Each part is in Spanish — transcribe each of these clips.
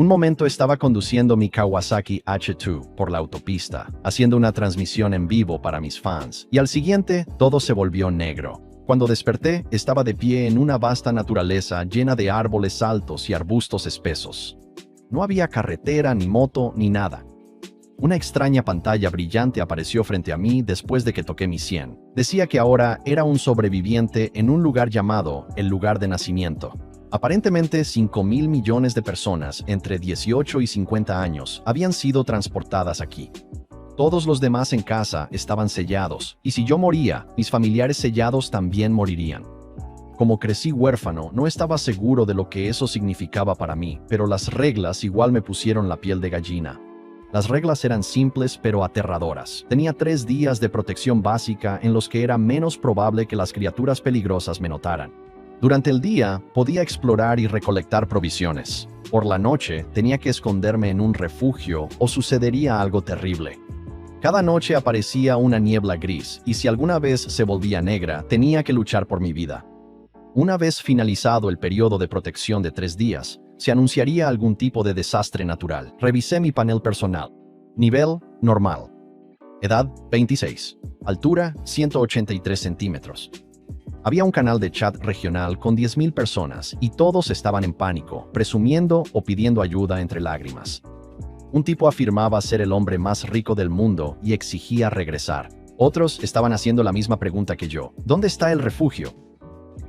Un momento estaba conduciendo mi Kawasaki H2 por la autopista, haciendo una transmisión en vivo para mis fans, y al siguiente, todo se volvió negro. Cuando desperté, estaba de pie en una vasta naturaleza llena de árboles altos y arbustos espesos. No había carretera, ni moto, ni nada. Una extraña pantalla brillante apareció frente a mí después de que toqué mi 100. Decía que ahora era un sobreviviente en un lugar llamado el lugar de nacimiento. Aparentemente 5.000 millones de personas entre 18 y 50 años habían sido transportadas aquí. Todos los demás en casa estaban sellados, y si yo moría, mis familiares sellados también morirían. Como crecí huérfano, no estaba seguro de lo que eso significaba para mí, pero las reglas igual me pusieron la piel de gallina. Las reglas eran simples pero aterradoras. Tenía 3 días de protección básica en los que era menos probable que las criaturas peligrosas me notaran. Durante el día, podía explorar y recolectar provisiones. Por la noche, tenía que esconderme en un refugio o sucedería algo terrible. Cada noche aparecía una niebla gris, y si alguna vez se volvía negra, tenía que luchar por mi vida. Una vez finalizado el periodo de protección de 3 días, se anunciaría algún tipo de desastre natural. Revisé mi panel personal. Nivel, normal. Edad, 26. Altura, 183 centímetros. Había un canal de chat regional con 10.000 personas y todos estaban en pánico, presumiendo o pidiendo ayuda entre lágrimas. Un tipo afirmaba ser el hombre más rico del mundo y exigía regresar. Otros estaban haciendo la misma pregunta que yo. ¿Dónde está el refugio?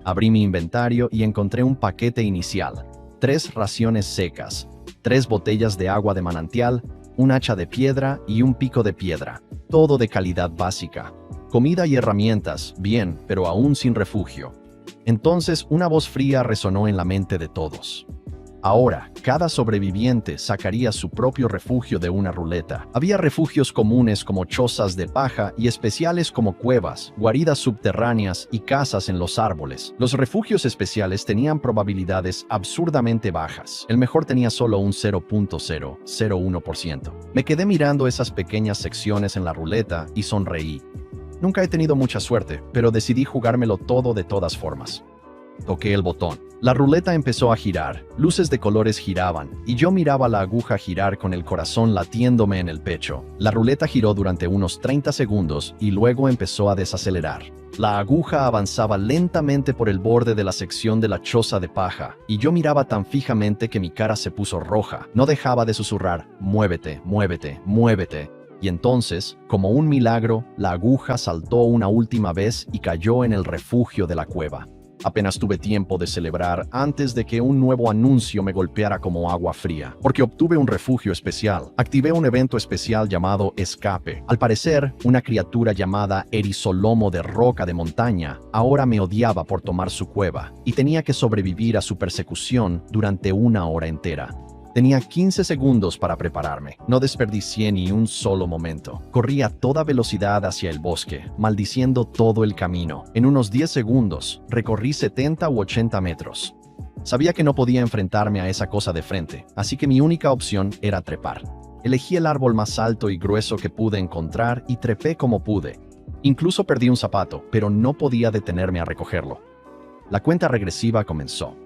Abrí mi inventario y encontré un paquete inicial. 3 raciones secas, 3 botellas de agua de manantial, un hacha de piedra y un pico de piedra. Todo de calidad básica. Comida y herramientas, bien, pero aún sin refugio. Entonces una voz fría resonó en la mente de todos. Ahora, cada sobreviviente sacaría su propio refugio de una ruleta. Había refugios comunes como chozas de paja y especiales como cuevas, guaridas subterráneas y casas en los árboles. Los refugios especiales tenían probabilidades absurdamente bajas. El mejor tenía solo un 0.001%. Me quedé mirando esas pequeñas secciones en la ruleta y sonreí. Nunca he tenido mucha suerte, pero decidí jugármelo todo de todas formas. Toqué el botón. La ruleta empezó a girar, luces de colores giraban, y yo miraba la aguja girar con el corazón latiéndome en el pecho. La ruleta giró durante unos 30 segundos y luego empezó a desacelerar. La aguja avanzaba lentamente por el borde de la sección de la choza de paja, y yo miraba tan fijamente que mi cara se puso roja. No dejaba de susurrar, muévete, muévete, muévete. Y entonces, como un milagro, la aguja saltó una última vez y cayó en el refugio de la cueva. Apenas tuve tiempo de celebrar antes de que un nuevo anuncio me golpeara como agua fría, porque obtuve un refugio especial. Activé un evento especial llamado Escape. Al parecer, una criatura llamada Erizolomo de Roca de Montaña ahora me odiaba por tomar su cueva, y tenía que sobrevivir a su persecución durante 1 hora entera. Tenía 15 segundos para prepararme. No desperdicié ni un solo momento. Corrí a toda velocidad hacia el bosque, maldiciendo todo el camino. En unos 10 segundos, recorrí 70 u 80 metros. Sabía que no podía enfrentarme a esa cosa de frente, así que mi única opción era trepar. Elegí el árbol más alto y grueso que pude encontrar y trepé como pude. Incluso perdí un zapato, pero no podía detenerme a recogerlo. La cuenta regresiva comenzó.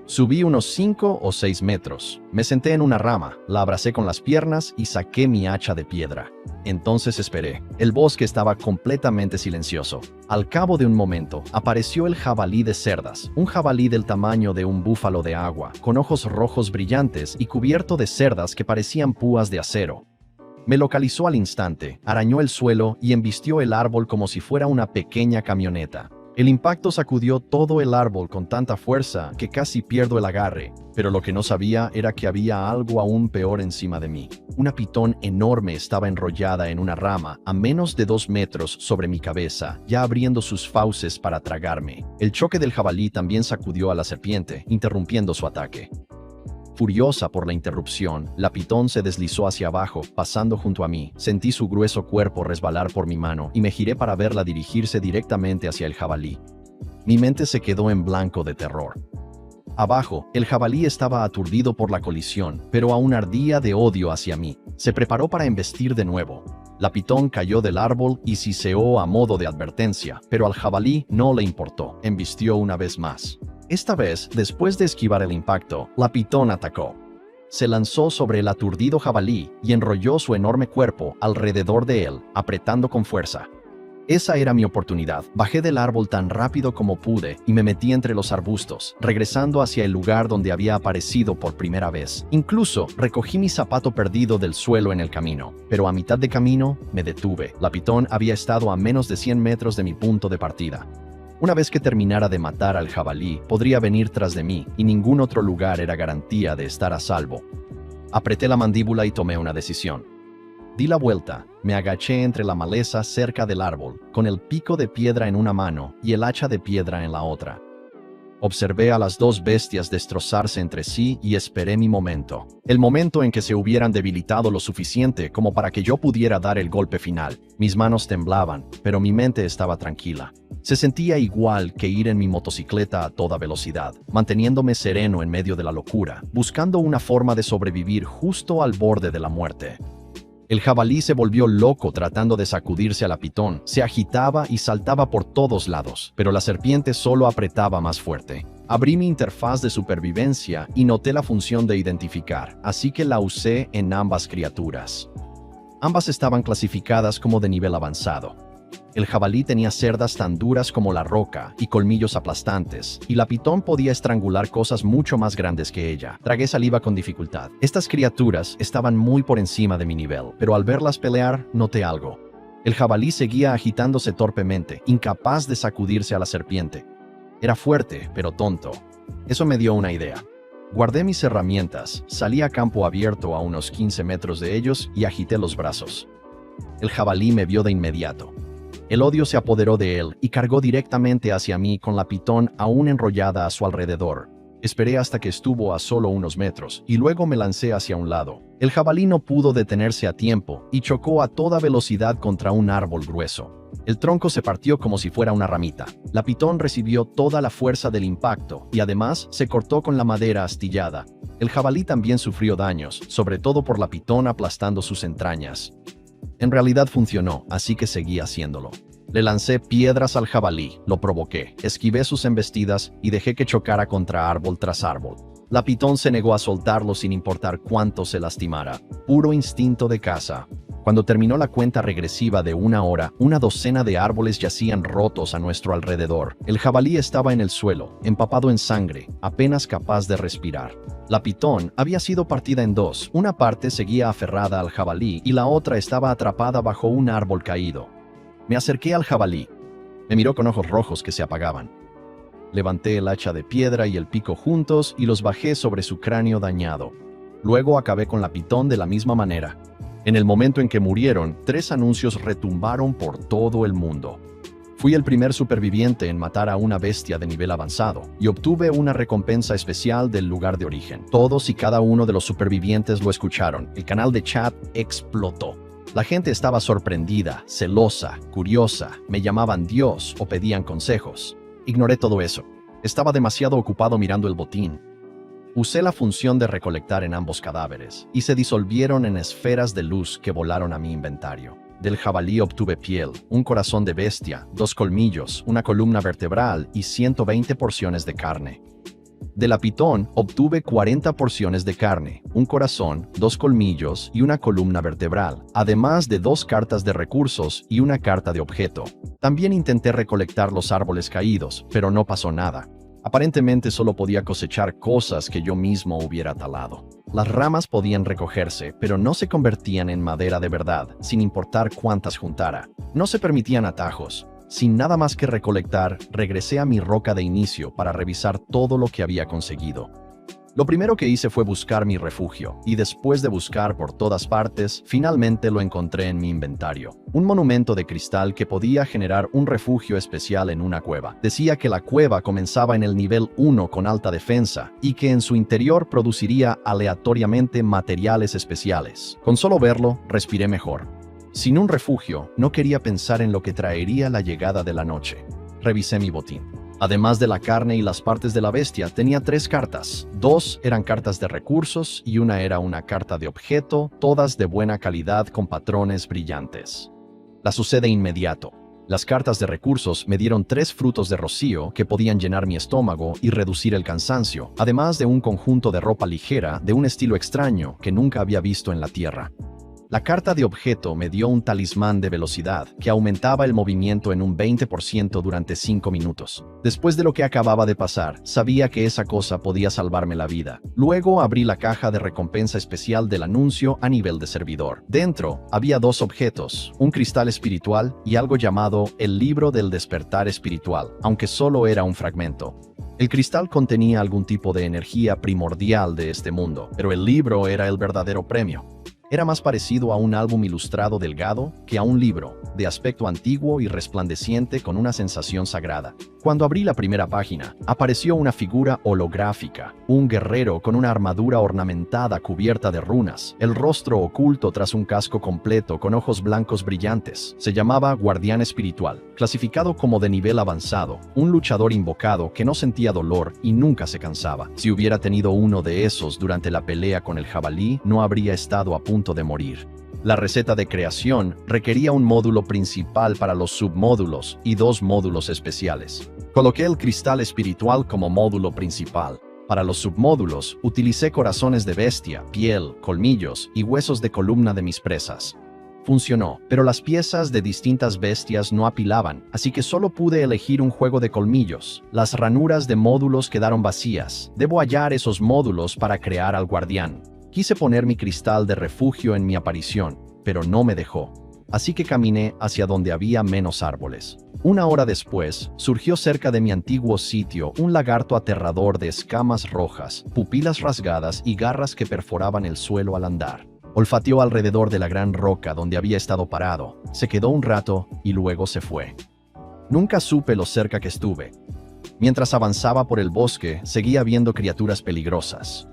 Subí unos 5 o 6 metros. Me senté en una rama, la abracé con las piernas y saqué mi hacha de piedra. Entonces esperé. El bosque estaba completamente silencioso. Al cabo de un momento, apareció el jabalí de cerdas, un jabalí del tamaño de un búfalo de agua, con ojos rojos brillantes y cubierto de cerdas que parecían púas de acero. Me localizó al instante, arañó el suelo y embistió el árbol como si fuera una pequeña camioneta. El impacto sacudió todo el árbol con tanta fuerza que casi pierdo el agarre, pero lo que no sabía era que había algo aún peor encima de mí. Una pitón enorme estaba enrollada en una rama a menos de 2 metros sobre mi cabeza, ya abriendo sus fauces para tragarme. El choque del jabalí también sacudió a la serpiente, interrumpiendo su ataque. Furiosa por la interrupción, la pitón se deslizó hacia abajo, pasando junto a mí. Sentí su grueso cuerpo resbalar por mi mano y me giré para verla dirigirse directamente hacia el jabalí. Mi mente se quedó en blanco de terror. Abajo, el jabalí estaba aturdido por la colisión, pero aún ardía de odio hacia mí. Se preparó para embestir de nuevo. La pitón cayó del árbol y siseó a modo de advertencia, pero al jabalí no le importó. Embistió una vez más. Esta vez, después de esquivar el impacto, la pitón atacó. se lanzó sobre el aturdido jabalí y enrolló su enorme cuerpo alrededor de él, apretando con fuerza. Esa era mi oportunidad. Bajé del árbol tan rápido como pude y me metí entre los arbustos, regresando hacia el lugar donde había aparecido por primera vez. Incluso recogí mi zapato perdido del suelo en el camino, pero a mitad de camino me detuve. La pitón había estado a menos de 100 metros de mi punto de partida. Una vez que terminara de matar al jabalí, podría venir tras de mí y ningún otro lugar era garantía de estar a salvo. Apreté la mandíbula y tomé una decisión. Di la vuelta, me agaché entre la maleza cerca del árbol, con el pico de piedra en una mano y el hacha de piedra en la otra. Observé a las dos bestias destrozarse entre sí y esperé mi momento. El momento en que se hubieran debilitado lo suficiente como para que yo pudiera dar el golpe final. Mis manos temblaban, pero mi mente estaba tranquila. Se sentía igual que ir en mi motocicleta a toda velocidad, manteniéndome sereno en medio de la locura, buscando una forma de sobrevivir justo al borde de la muerte. El jabalí se volvió loco tratando de sacudirse a la pitón, se agitaba y saltaba por todos lados, pero la serpiente solo apretaba más fuerte. Abrí mi interfaz de supervivencia y noté la función de identificar, así que la usé en ambas criaturas. Ambas estaban clasificadas como de nivel avanzado. El jabalí tenía cerdas tan duras como la roca y colmillos aplastantes, y la pitón podía estrangular cosas mucho más grandes que ella. Tragué saliva con dificultad. Estas criaturas estaban muy por encima de mi nivel, pero al verlas pelear, noté algo. El jabalí seguía agitándose torpemente, incapaz de sacudirse a la serpiente. Era fuerte, pero tonto. Eso me dio una idea. Guardé mis herramientas, salí a campo abierto a unos 15 metros de ellos y agité los brazos. El jabalí me vio de inmediato. El odio se apoderó de él y cargó directamente hacia mí con la pitón aún enrollada a su alrededor. Esperé hasta que estuvo a solo unos metros y luego me lancé hacia un lado. El jabalí no pudo detenerse a tiempo y chocó a toda velocidad contra un árbol grueso. El tronco se partió como si fuera una ramita. La pitón recibió toda la fuerza del impacto y además se cortó con la madera astillada. El jabalí también sufrió daños, sobre todo por la pitón aplastando sus entrañas. En realidad funcionó, así que seguí haciéndolo. Le lancé piedras al jabalí, lo provoqué, esquivé sus embestidas y dejé que chocara contra árbol tras árbol. La pitón se negó a soltarlo sin importar cuánto se lastimara. Puro instinto de caza. Cuando terminó la cuenta regresiva de 1 hora, una docena de árboles yacían rotos a nuestro alrededor. El jabalí estaba en el suelo, empapado en sangre, apenas capaz de respirar. La pitón había sido partida en dos. Una parte seguía aferrada al jabalí y la otra estaba atrapada bajo un árbol caído. Me acerqué al jabalí. Me miró con ojos rojos que se apagaban. Levanté el hacha de piedra y el pico juntos y los bajé sobre su cráneo dañado. Luego acabé con la pitón de la misma manera. En el momento en que murieron, 3 anuncios retumbaron por todo el mundo. Fui el primer superviviente en matar a una bestia de nivel avanzado y obtuve una recompensa especial del lugar de origen. Todos y cada uno de los supervivientes lo escucharon. El canal de chat explotó. La gente estaba sorprendida, celosa, curiosa, me llamaban Dios o pedían consejos. Ignoré todo eso. Estaba demasiado ocupado mirando el botín. Usé la función de recolectar en ambos cadáveres y se disolvieron en esferas de luz que volaron a mi inventario. Del jabalí obtuve piel, un corazón de bestia, 2 colmillos, una columna vertebral y 120 porciones de carne. De la pitón obtuve 40 porciones de carne, un corazón, 2 colmillos y una columna vertebral, además de 2 cartas de recursos y una carta de objeto. También intenté recolectar los árboles caídos, pero no pasó nada. Aparentemente solo podía cosechar cosas que yo mismo hubiera talado. Las ramas podían recogerse, pero no se convertían en madera de verdad, sin importar cuántas juntara. No se permitían atajos. Sin nada más que recolectar, regresé a mi roca de inicio para revisar todo lo que había conseguido. Lo primero que hice fue buscar mi refugio, y después de buscar por todas partes, finalmente lo encontré en mi inventario. Un monumento de cristal que podía generar un refugio especial en una cueva. Decía que la cueva comenzaba en el nivel 1 con alta defensa, y que en su interior produciría aleatoriamente materiales especiales. Con solo verlo, respiré mejor. Sin un refugio, no quería pensar en lo que traería la llegada de la noche. Revisé mi botín. Además de la carne y las partes de la bestia, tenía 3 cartas. 2 eran cartas de recursos y una era una carta de objeto, todas de buena calidad con patrones brillantes. Las usé de inmediato. Las cartas de recursos me dieron 3 frutos de rocío que podían llenar mi estómago y reducir el cansancio, además de un conjunto de ropa ligera de un estilo extraño que nunca había visto en la Tierra. La carta de objeto me dio un talismán de velocidad que aumentaba el movimiento en un 20% durante 5 minutos. Después de lo que acababa de pasar, sabía que esa cosa podía salvarme la vida. Luego abrí la caja de recompensa especial del anuncio a nivel de servidor. Dentro había 2 objetos, un cristal espiritual y algo llamado el libro del despertar espiritual, aunque solo era un fragmento. El cristal contenía algún tipo de energía primordial de este mundo, pero el libro era el verdadero premio. Era más parecido a un álbum ilustrado delgado que a un libro, de aspecto antiguo y resplandeciente con una sensación sagrada. Cuando abrí la primera página, apareció una figura holográfica, un guerrero con una armadura ornamentada cubierta de runas, el rostro oculto tras un casco completo con ojos blancos brillantes. Se llamaba Guardián Espiritual, clasificado como de nivel avanzado, un luchador invocado que no sentía dolor y nunca se cansaba. Si hubiera tenido uno de esos durante la pelea con el jabalí, no habría estado a punto de morir. La receta de creación requería un módulo principal para los submódulos y 2 módulos especiales. Coloqué el cristal espiritual como módulo principal. Para los submódulos, utilicé corazones de bestia, piel, colmillos y huesos de columna de mis presas. Funcionó, pero las piezas de distintas bestias no apilaban, así que solo pude elegir un juego de colmillos. Las ranuras de módulos quedaron vacías. Debo hallar esos módulos para crear al guardián. Quise poner mi cristal de refugio en mi aparición, pero no me dejó. Así que caminé hacia donde había menos árboles. Una hora después, surgió cerca de mi antiguo sitio un lagarto aterrador de escamas rojas, pupilas rasgadas y garras que perforaban el suelo al andar. Olfateó alrededor de la gran roca donde había estado parado. Se quedó un rato y luego se fue. Nunca supe lo cerca que estuve. Mientras avanzaba por el bosque, seguía viendo criaturas peligrosas.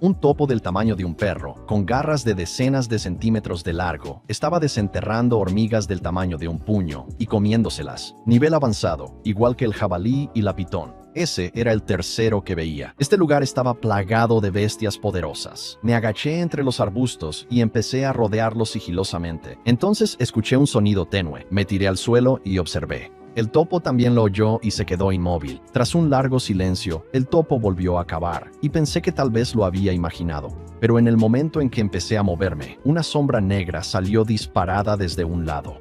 Un topo del tamaño de un perro, con garras de decenas de centímetros de largo, estaba desenterrando hormigas del tamaño de un puño y comiéndoselas. Nivel avanzado, igual que el jabalí y la pitón. Ese era el tercero que veía. Este lugar estaba plagado de bestias poderosas. Me agaché entre los arbustos y empecé a rodearlos sigilosamente. Entonces escuché un sonido tenue. Me tiré al suelo y observé. El topo también lo oyó y se quedó inmóvil. Tras un largo silencio, el topo volvió a cavar, y pensé que tal vez lo había imaginado. Pero en el momento en que empecé a moverme, una sombra negra salió disparada desde un lado.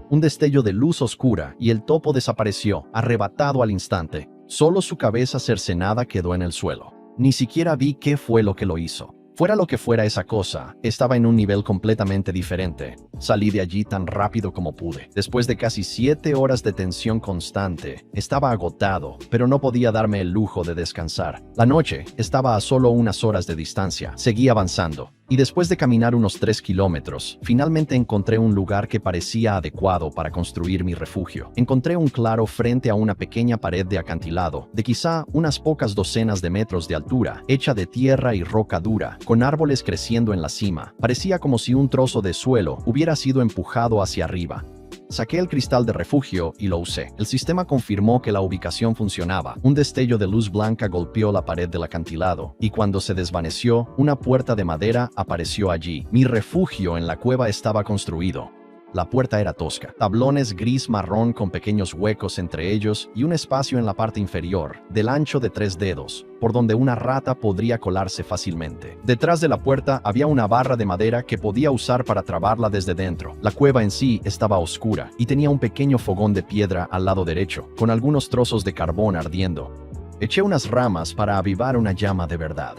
Un destello de luz oscura y el topo desapareció, arrebatado al instante. Solo su cabeza cercenada quedó en el suelo. Ni siquiera vi qué fue lo que lo hizo. Fuera lo que fuera esa cosa, estaba en un nivel completamente diferente. Salí de allí tan rápido como pude. Después de casi 7 horas de tensión constante, estaba agotado, pero no podía darme el lujo de descansar. La noche estaba a solo unas horas de distancia. Seguí avanzando. Y después de caminar unos 3 kilómetros, finalmente encontré un lugar que parecía adecuado para construir mi refugio. Encontré un claro frente a una pequeña pared de acantilado, de quizá unas pocas docenas de metros de altura, hecha de tierra y roca dura, con árboles creciendo en la cima. Parecía como si un trozo de suelo hubiera sido empujado hacia arriba. Saqué el cristal de refugio y lo usé. El sistema confirmó que la ubicación funcionaba. Un destello de luz blanca golpeó la pared del acantilado, y cuando se desvaneció, una puerta de madera apareció allí. Mi refugio en la cueva estaba construido. La puerta era tosca, tablones gris-marrón con pequeños huecos entre ellos y un espacio en la parte inferior, del ancho de 3 dedos, por donde una rata podría colarse fácilmente. Detrás de la puerta había una barra de madera que podía usar para trabarla desde dentro. La cueva en sí estaba oscura y tenía un pequeño fogón de piedra al lado derecho, con algunos trozos de carbón ardiendo. Eché unas ramas para avivar una llama de verdad.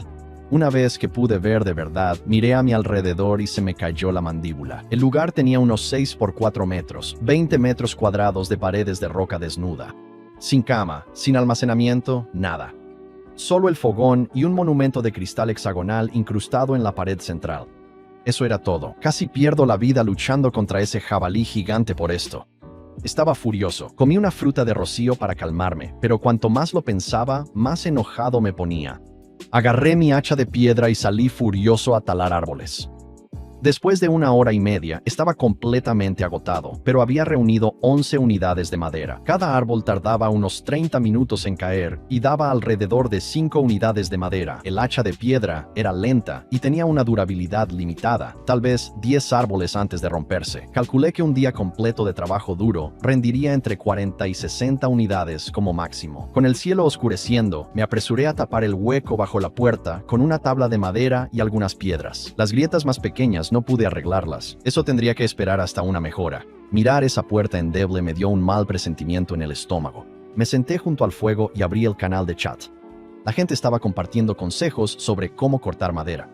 Una vez que pude ver de verdad, miré a mi alrededor y se me cayó la mandíbula. El lugar tenía unos 6 por 4 metros, 20 metros cuadrados de paredes de roca desnuda. Sin cama, sin almacenamiento, nada. Solo el fogón y un monumento de cristal hexagonal incrustado en la pared central. Eso era todo. Casi pierdo la vida luchando contra ese jabalí gigante por esto. Estaba furioso. Comí una fruta de rocío para calmarme, pero cuanto más lo pensaba, más enojado me ponía. Agarré mi hacha de piedra y salí furioso a talar árboles. Después de 1 hora y media, estaba completamente agotado, pero había reunido 11 unidades de madera. Cada árbol tardaba unos 30 minutos en caer y daba alrededor de 5 unidades de madera. El hacha de piedra era lenta y tenía una durabilidad limitada, tal vez 10 árboles antes de romperse. Calculé que un día completo de trabajo duro rendiría entre 40 y 60 unidades como máximo. Con el cielo oscureciendo, me apresuré a tapar el hueco bajo la puerta con una tabla de madera y algunas piedras. Las grietas más pequeñas no pude arreglarlas. Eso tendría que esperar hasta una mejora. Mirar esa puerta endeble me dio un mal presentimiento en el estómago. Me senté junto al fuego y abrí el canal de chat. La gente estaba compartiendo consejos sobre cómo cortar madera.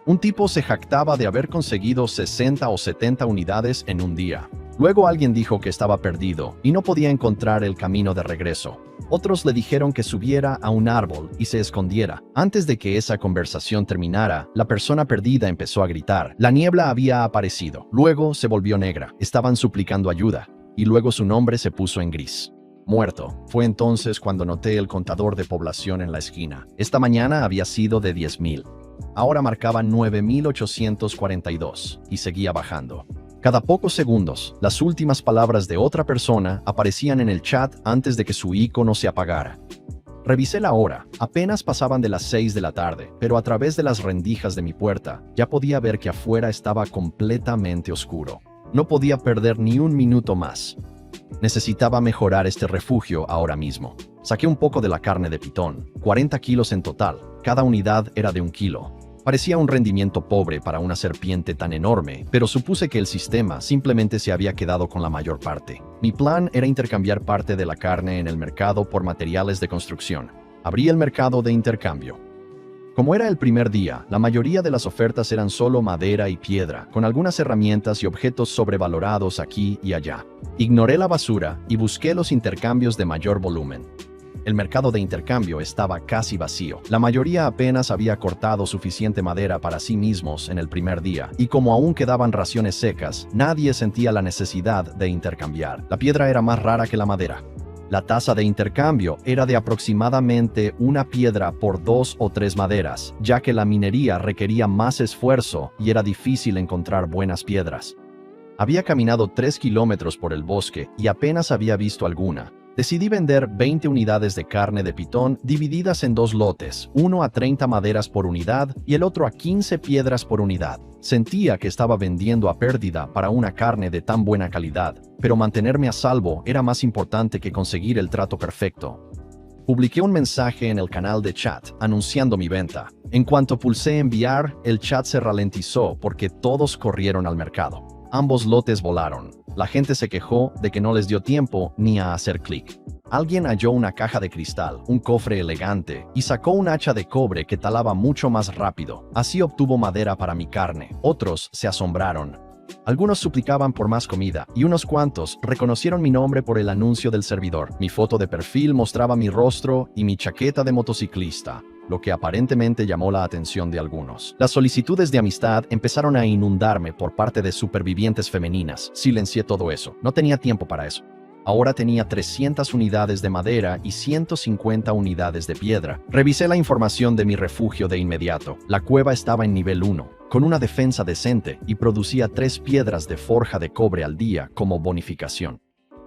Un tipo se jactaba de haber conseguido 60 o 70 unidades en un día. Luego alguien dijo que estaba perdido y no podía encontrar el camino de regreso. Otros le dijeron que subiera a un árbol y se escondiera. Antes de que esa conversación terminara, la persona perdida empezó a gritar. La niebla había aparecido. Luego se volvió negra. Estaban suplicando ayuda. Y luego su nombre se puso en gris. Muerto. Fue entonces cuando noté el contador de población en la esquina. Esta mañana había sido de 10,000. Ahora marcaba 9,842 y seguía bajando. Cada pocos segundos, las últimas palabras de otra persona aparecían en el chat antes de que su icono se apagara. Revisé la hora. Apenas pasaban de las 6 de la tarde, pero a través de las rendijas de mi puerta, ya podía ver que afuera estaba completamente oscuro. No podía perder ni un minuto más. Necesitaba mejorar este refugio ahora mismo. Saqué un poco de la carne de pitón, 40 kilos en total. Cada unidad era de 1 kilo. Parecía un rendimiento pobre para una serpiente tan enorme, pero supuse que el sistema simplemente se había quedado con la mayor parte. Mi plan era intercambiar parte de la carne en el mercado por materiales de construcción. Abrí el mercado de intercambio. Como era el primer día, la mayoría de las ofertas eran solo madera y piedra, con algunas herramientas y objetos sobrevalorados aquí y allá. Ignoré la basura y busqué los intercambios de mayor volumen. El mercado de intercambio estaba casi vacío. La mayoría apenas había cortado suficiente madera para sí mismos en el primer día, y como aún quedaban raciones secas, nadie sentía la necesidad de intercambiar. La piedra era más rara que la madera. La tasa de intercambio era de aproximadamente 1 piedra por 2 o 3 maderas, ya que la minería requería más esfuerzo y era difícil encontrar buenas piedras. Había caminado 3 kilómetros por el bosque y apenas había visto alguna. Decidí vender 20 unidades de carne de pitón divididas en 2 lotes, uno a 30 maderas por unidad y el otro a 15 piedras por unidad. Sentía que estaba vendiendo a pérdida para una carne de tan buena calidad, pero mantenerme a salvo era más importante que conseguir el trato perfecto. Publiqué un mensaje en el canal de chat anunciando mi venta. En cuanto pulsé enviar, el chat se ralentizó porque todos corrieron al mercado. Ambos lotes volaron. La gente se quejó de que no les dio tiempo ni a hacer clic. Alguien halló una caja de cristal, un cofre elegante, y sacó un hacha de cobre que talaba mucho más rápido. Así obtuvo madera para mi carne. Otros se asombraron. Algunos suplicaban por más comida, y unos cuantos reconocieron mi nombre por el anuncio del servidor. Mi foto de perfil mostraba mi rostro y mi chaqueta de motociclista, lo que aparentemente llamó la atención de algunos. Las solicitudes de amistad empezaron a inundarme por parte de supervivientes femeninas. Silencié todo eso. No tenía tiempo para eso. Ahora tenía 300 unidades de madera y 150 unidades de piedra. Revisé la información de mi refugio de inmediato. La cueva estaba en nivel 1, con una defensa decente y producía 3 piedras de forja de cobre al día como bonificación.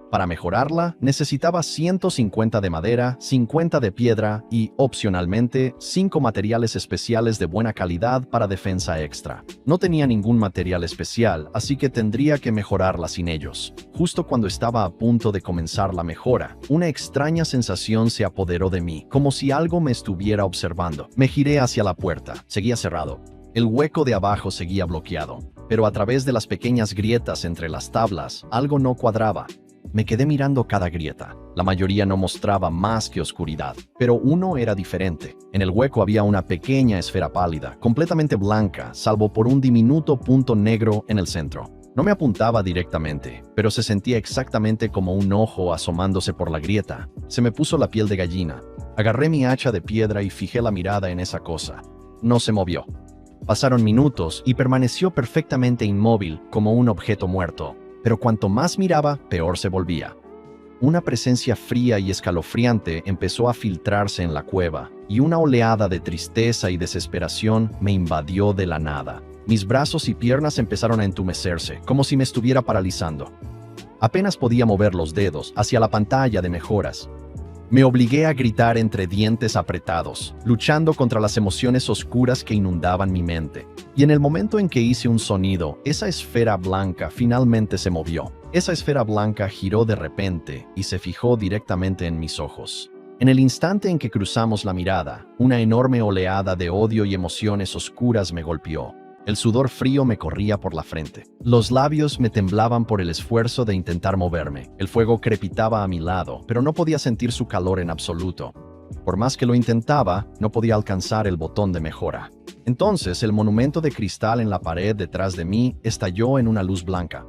Para mejorarla, necesitaba 150 de madera, 50 de piedra y, opcionalmente, 5 materiales especiales de buena calidad para defensa extra. No tenía ningún material especial, así que tendría que mejorarla sin ellos. Justo cuando estaba a punto de comenzar la mejora, una extraña sensación se apoderó de mí, como si algo me estuviera observando. Me giré hacia la puerta. Seguía cerrado. El hueco de abajo seguía bloqueado, pero a través de las pequeñas grietas entre las tablas, algo no cuadraba. Me quedé mirando cada grieta. La mayoría no mostraba más que oscuridad, pero uno era diferente. En el hueco había una pequeña esfera pálida, completamente blanca, salvo por un diminuto punto negro en el centro. No me apuntaba directamente, pero se sentía exactamente como un ojo asomándose por la grieta. Se me puso la piel de gallina. Agarré mi hacha de piedra y fijé la mirada en esa cosa. No se movió. Pasaron minutos y permaneció perfectamente inmóvil, como un objeto muerto. Pero cuanto más miraba, peor se volvía. Una presencia fría y escalofriante empezó a filtrarse en la cueva, y una oleada de tristeza y desesperación me invadió de la nada. Mis brazos y piernas empezaron a entumecerse, como si me estuviera paralizando. Apenas podía mover los dedos hacia la pantalla de mejoras. Me obligué a gritar entre dientes apretados, luchando contra las emociones oscuras que inundaban mi mente. Y en el momento en que hice un sonido, esa esfera blanca finalmente se movió. Esa esfera blanca giró de repente y se fijó directamente en mis ojos. En el instante en que cruzamos la mirada, una enorme oleada de odio y emociones oscuras me golpeó. El sudor frío me corría por la frente. Los labios me temblaban por el esfuerzo de intentar moverme. El fuego crepitaba a mi lado, pero no podía sentir su calor en absoluto. Por más que lo intentaba, no podía alcanzar el botón de mejora. Entonces, el monumento de cristal en la pared detrás de mí estalló en una luz blanca.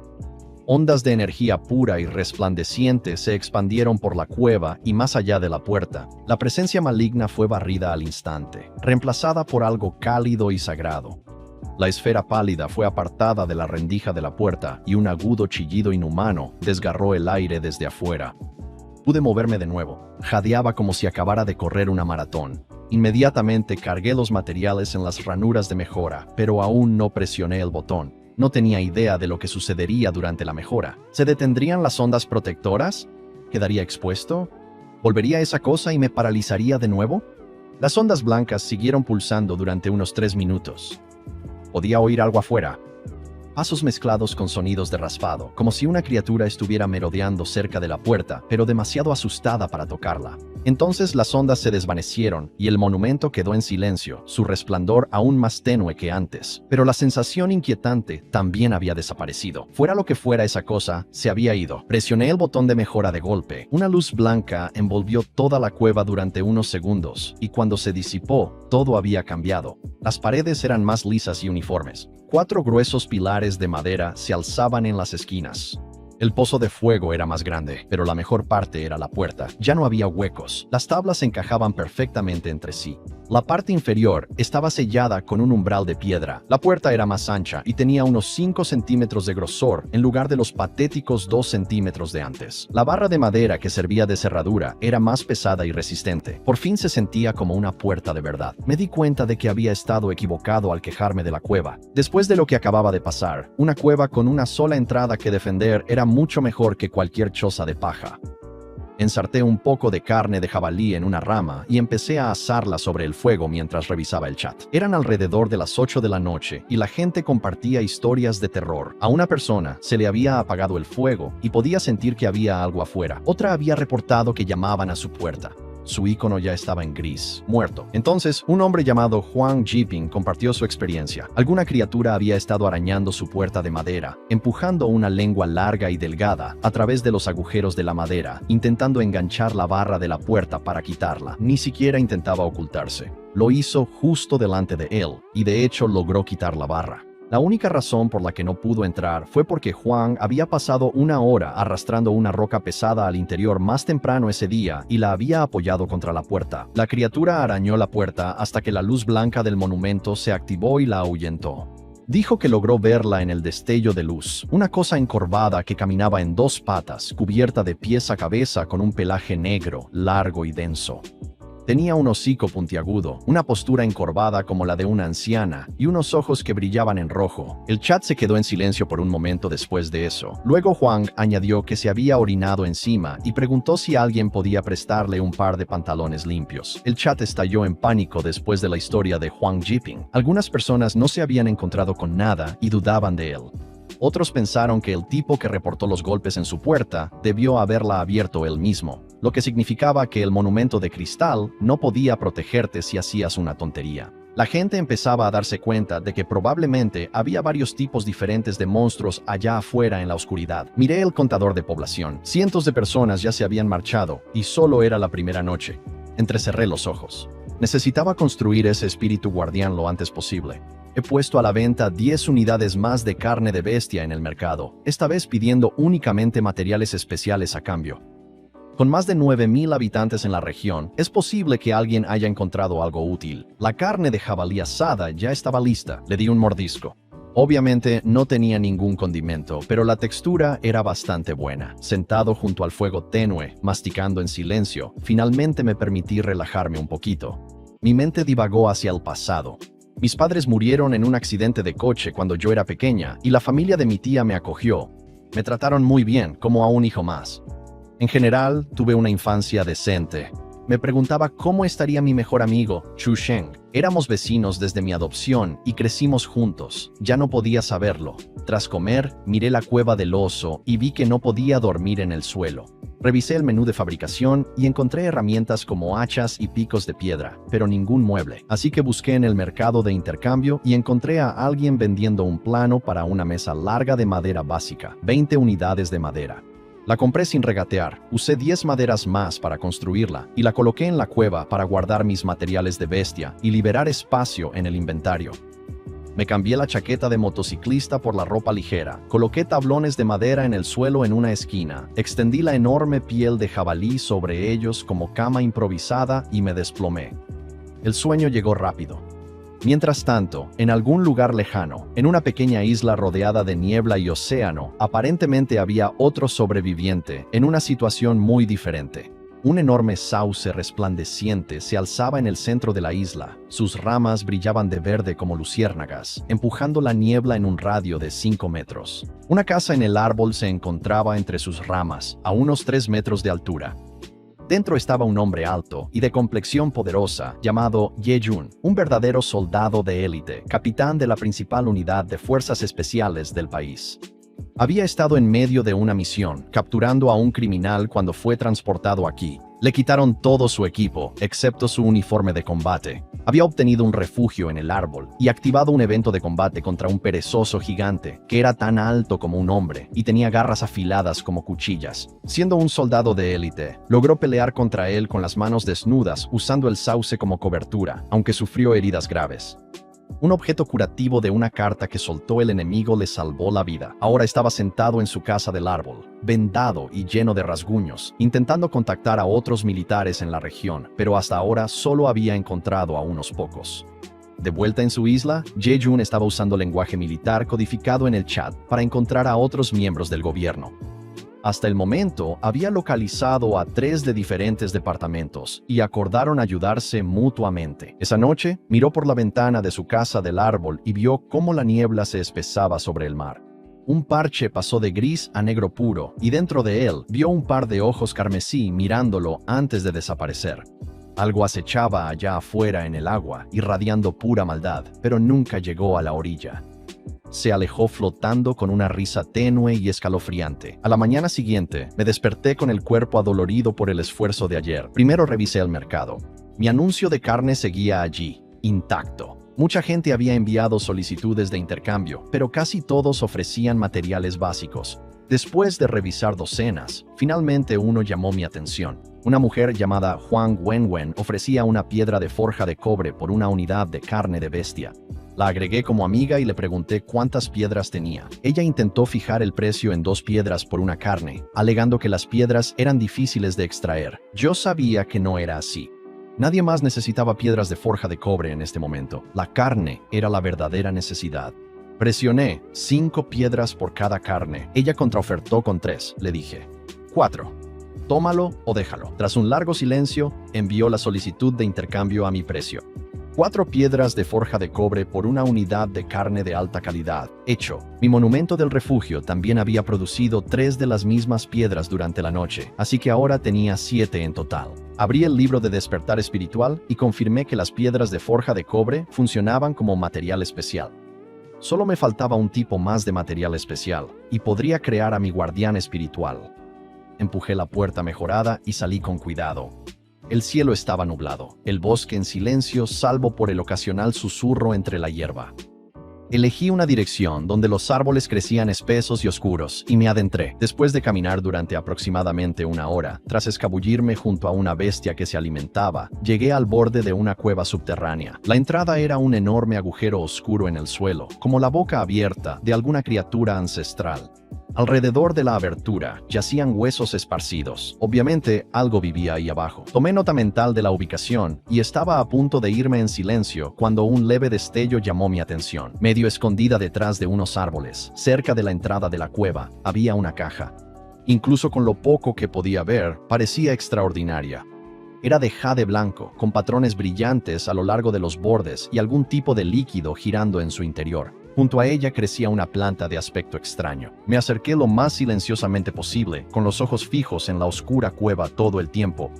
Ondas de energía pura y resplandeciente se expandieron por la cueva y más allá de la puerta. La presencia maligna fue barrida al instante, reemplazada por algo cálido y sagrado. La esfera pálida fue apartada de la rendija de la puerta y un agudo chillido inhumano desgarró el aire desde afuera. Pude moverme de nuevo. Jadeaba como si acabara de correr una maratón. Inmediatamente cargué los materiales en las ranuras de mejora, pero aún no presioné el botón. No tenía idea de lo que sucedería durante la mejora. ¿Se detendrían las ondas protectoras? ¿Quedaría expuesto? ¿Volvería esa cosa y me paralizaría de nuevo? Las ondas blancas siguieron pulsando durante unos 3 minutos. Podía oír algo afuera. Pasos mezclados con sonidos de raspado, como si una criatura estuviera merodeando cerca de la puerta, pero demasiado asustada para tocarla. Entonces las ondas se desvanecieron y el monumento quedó en silencio, su resplandor aún más tenue que antes. Pero la sensación inquietante también había desaparecido. Fuera lo que fuera esa cosa, se había ido. Presioné el botón de mejora de golpe. Una luz blanca envolvió toda la cueva durante unos segundos, y cuando se disipó, todo había cambiado. Las paredes eran más lisas y uniformes. 4 gruesos pilares de madera se alzaban en las esquinas. El pozo de fuego era más grande, pero la mejor parte era la puerta. Ya no había huecos. Las tablas encajaban perfectamente entre sí. La parte inferior estaba sellada con un umbral de piedra. La puerta era más ancha y tenía unos 5 centímetros de grosor en lugar de los patéticos 2 centímetros de antes. La barra de madera que servía de cerradura era más pesada y resistente. Por fin se sentía como una puerta de verdad. Me di cuenta de que había estado equivocado al quejarme de la cueva. Después de lo que acababa de pasar, una cueva con una sola entrada que defender era mucho mejor que cualquier choza de paja. Ensarté un poco de carne de jabalí en una rama y empecé a asarla sobre el fuego mientras revisaba el chat. Eran alrededor de las 8 de la noche y la gente compartía historias de terror. A una persona se le había apagado el fuego y podía sentir que había algo afuera. Otra había reportado que llamaban a su puerta. Su icono ya estaba en gris, muerto. Entonces, un hombre llamado Huang Jiping compartió su experiencia. Alguna criatura había estado arañando su puerta de madera, empujando una lengua larga y delgada a través de los agujeros de la madera, intentando enganchar la barra de la puerta para quitarla. Ni siquiera intentaba ocultarse. Lo hizo justo delante de él, y de hecho logró quitar la barra. La única razón por la que no pudo entrar fue porque Juan había pasado 1 hora arrastrando una roca pesada al interior más temprano ese día y la había apoyado contra la puerta. La criatura arañó la puerta hasta que la luz blanca del monumento se activó y la ahuyentó. Dijo que logró verla en el destello de luz, una cosa encorvada que caminaba en 2 patas, cubierta de pies a cabeza con un pelaje negro, largo y denso. Tenía un hocico puntiagudo, una postura encorvada como la de una anciana y unos ojos que brillaban en rojo. El chat se quedó en silencio por un momento después de eso. Luego Juan añadió que se había orinado encima y preguntó si alguien podía prestarle un par de pantalones limpios. El chat estalló en pánico después de la historia de Huang Jiping. Algunas personas no se habían encontrado con nada y dudaban de él. Otros pensaron que el tipo que reportó los golpes en su puerta debió haberla abierto él mismo, lo que significaba que el monumento de cristal no podía protegerte si hacías una tontería. La gente empezaba a darse cuenta de que probablemente había varios tipos diferentes de monstruos allá afuera en la oscuridad. Miré el contador de población. Cientos de personas ya se habían marchado y solo era la primera noche. Entrecerré los ojos. Necesitaba construir ese espíritu guardián lo antes posible. He puesto a la venta 10 unidades más de carne de bestia en el mercado, esta vez pidiendo únicamente materiales especiales a cambio. Con más de 9,000 habitantes en la región, es posible que alguien haya encontrado algo útil. La carne de jabalí asada ya estaba lista. Le di un mordisco. Obviamente no tenía ningún condimento, pero la textura era bastante buena. Sentado junto al fuego tenue, masticando en silencio, finalmente me permití relajarme un poquito. Mi mente divagó hacia el pasado. Mis padres murieron en un accidente de coche cuando yo era pequeña y la familia de mi tía me acogió. Me trataron muy bien, como a un hijo más. En general, tuve una infancia decente. Me preguntaba cómo estaría mi mejor amigo, Chu Sheng. Éramos vecinos desde mi adopción y crecimos juntos. Ya no podía saberlo. Tras comer, miré la cueva del oso y vi que no podía dormir en el suelo. Revisé el menú de fabricación y encontré herramientas como hachas y picos de piedra, pero ningún mueble. Así que busqué en el mercado de intercambio y encontré a alguien vendiendo un plano para una mesa larga de madera básica, 20 unidades de madera. La compré sin regatear, usé 10 maderas más para construirla y la coloqué en la cueva para guardar mis materiales de bestia y liberar espacio en el inventario. Me cambié la chaqueta de motociclista por la ropa ligera, coloqué tablones de madera en el suelo en una esquina, extendí la enorme piel de jabalí sobre ellos como cama improvisada y me desplomé. El sueño llegó rápido. Mientras tanto, en algún lugar lejano, en una pequeña isla rodeada de niebla y océano, aparentemente había otro sobreviviente en una situación muy diferente. Un enorme sauce resplandeciente se alzaba en el centro de la isla. Sus ramas brillaban de verde como luciérnagas, empujando la niebla en un radio de 5 metros. Una casa en el árbol se encontraba entre sus ramas, a unos 3 metros de altura. Dentro estaba un hombre alto y de complexión poderosa, llamado Ye Jun, un verdadero soldado de élite, capitán de la principal unidad de fuerzas especiales del país. Había estado en medio de una misión, capturando a un criminal cuando fue transportado aquí. Le quitaron todo su equipo, excepto su uniforme de combate. Había obtenido un refugio en el árbol y activado un evento de combate contra un perezoso gigante que era tan alto como un hombre y tenía garras afiladas como cuchillas. Siendo un soldado de élite, logró pelear contra él con las manos desnudas usando el sauce como cobertura, aunque sufrió heridas graves. Un objeto curativo de una carta que soltó el enemigo le salvó la vida. Ahora estaba sentado en su casa del árbol, vendado y lleno de rasguños, intentando contactar a otros militares en la región, pero hasta ahora solo había encontrado a unos pocos. De vuelta en su isla, Ye Jun estaba usando lenguaje militar codificado en el chat para encontrar a otros miembros del gobierno. Hasta el momento, había localizado a 3 de diferentes departamentos y acordaron ayudarse mutuamente. Esa noche, miró por la ventana de su casa del árbol y vio cómo la niebla se espesaba sobre el mar. Un parche pasó de gris a negro puro y dentro de él vio un par de ojos carmesí mirándolo antes de desaparecer. Algo acechaba allá afuera en el agua, irradiando pura maldad, pero nunca llegó a la orilla. Se alejó flotando con una risa tenue y escalofriante. A la mañana siguiente, me desperté con el cuerpo adolorido por el esfuerzo de ayer. Primero revisé el mercado. Mi anuncio de carne seguía allí, intacto. Mucha gente había enviado solicitudes de intercambio, pero casi todos ofrecían materiales básicos. Después de revisar docenas, finalmente uno llamó mi atención. Una mujer llamada Huang Wenwen ofrecía una piedra de forja de cobre por una unidad de carne de bestia. La agregué como amiga y le pregunté cuántas piedras tenía. Ella intentó fijar el precio en 2 piedras por una carne, alegando que las piedras eran difíciles de extraer. Yo sabía que no era así. Nadie más necesitaba piedras de forja de cobre en este momento. La carne era la verdadera necesidad. Presioné 5 piedras por cada carne. Ella contraofertó con 3. Le dije, 4. Tómalo o déjalo. Tras un largo silencio, envió la solicitud de intercambio a mi precio. 4 piedras de forja de cobre por una unidad de carne de alta calidad. Hecho. Mi monumento del refugio también había producido 3 de las mismas piedras durante la noche, así que ahora tenía 7 en total. Abrí el libro de despertar espiritual y confirmé que las piedras de forja de cobre funcionaban como material especial. Solo me faltaba un tipo más de material especial, y podría crear a mi guardián espiritual. Empujé la puerta mejorada y salí con cuidado. El cielo estaba nublado, el bosque en silencio salvo por el ocasional susurro entre la hierba. Elegí una dirección donde los árboles crecían espesos y oscuros y me adentré. Después de caminar durante aproximadamente 1 hora, tras escabullirme junto a una bestia que se alimentaba, llegué al borde de una cueva subterránea. La entrada era un enorme agujero oscuro en el suelo, como la boca abierta de alguna criatura ancestral. Alrededor de la abertura yacían huesos esparcidos. Obviamente, algo vivía ahí abajo. Tomé nota mental de la ubicación y estaba a punto de irme en silencio cuando un leve destello llamó mi atención. Medio escondida detrás de unos árboles, cerca de la entrada de la cueva, había una caja. Incluso con lo poco que podía ver, parecía extraordinaria. Era de jade blanco, con patrones brillantes a lo largo de los bordes y algún tipo de líquido girando en su interior. Junto a ella crecía una planta de aspecto extraño. Me acerqué lo más silenciosamente posible, con los ojos fijos en la oscura cueva todo el tiempo.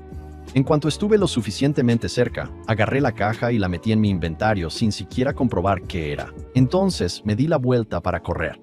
En cuanto estuve lo suficientemente cerca, agarré la caja y la metí en mi inventario sin siquiera comprobar qué era. Entonces me di la vuelta para correr.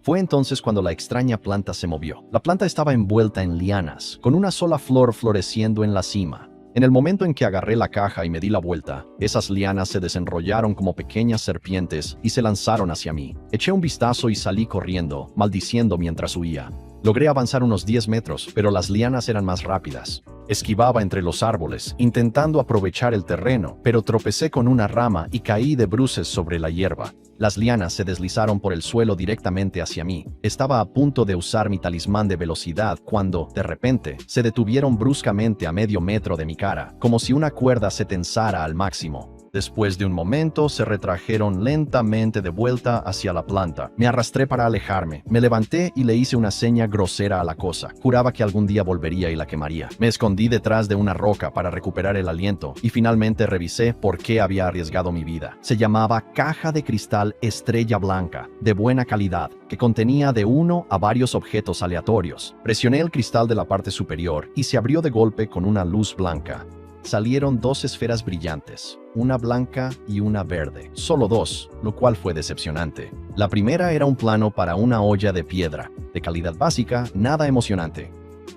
Fue entonces cuando la extraña planta se movió. La planta estaba envuelta en lianas, con una sola flor floreciendo en la cima. En el momento en que agarré la caja y me di la vuelta, esas lianas se desenrollaron como pequeñas serpientes y se lanzaron hacia mí. Eché un vistazo y salí corriendo, maldiciendo mientras huía. Logré avanzar unos 10 metros, pero las lianas eran más rápidas. Esquivaba entre los árboles, intentando aprovechar el terreno, pero tropecé con una rama y caí de bruces sobre la hierba. Las lianas se deslizaron por el suelo directamente hacia mí. Estaba a punto de usar mi talismán de velocidad cuando, de repente, se detuvieron bruscamente a medio metro de mi cara, como si una cuerda se tensara al máximo. Después de un momento, se retrajeron lentamente de vuelta hacia la planta. Me arrastré para alejarme. Me levanté y le hice una seña grosera a la cosa. Juraba que algún día volvería y la quemaría. Me escondí detrás de una roca para recuperar el aliento y finalmente revisé por qué había arriesgado mi vida. Se llamaba caja de cristal Estrella Blanca, de buena calidad, que contenía de 1 a varios objetos aleatorios. Presioné el cristal de la parte superior y se abrió de golpe con una luz blanca. Salieron 2 esferas brillantes, una blanca y una verde. Solo 2, lo cual fue decepcionante. La primera era un plano para una olla de piedra, de calidad básica, nada emocionante.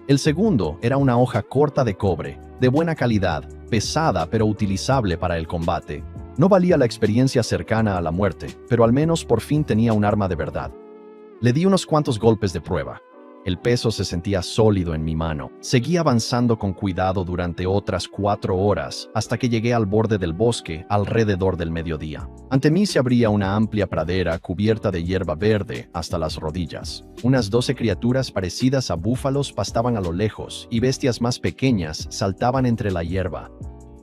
El segundo era una hoja corta de cobre, de buena calidad, pesada pero utilizable para el combate. No valía la experiencia cercana a la muerte, pero al menos por fin tenía un arma de verdad. Le di unos cuantos golpes de prueba. El peso se sentía sólido en mi mano. Seguí avanzando con cuidado durante otras 4 horas hasta que llegué al borde del bosque alrededor del mediodía. Ante mí se abría una amplia pradera cubierta de hierba verde hasta las rodillas. Unas 12 criaturas parecidas a búfalos pastaban a lo lejos y bestias más pequeñas saltaban entre la hierba.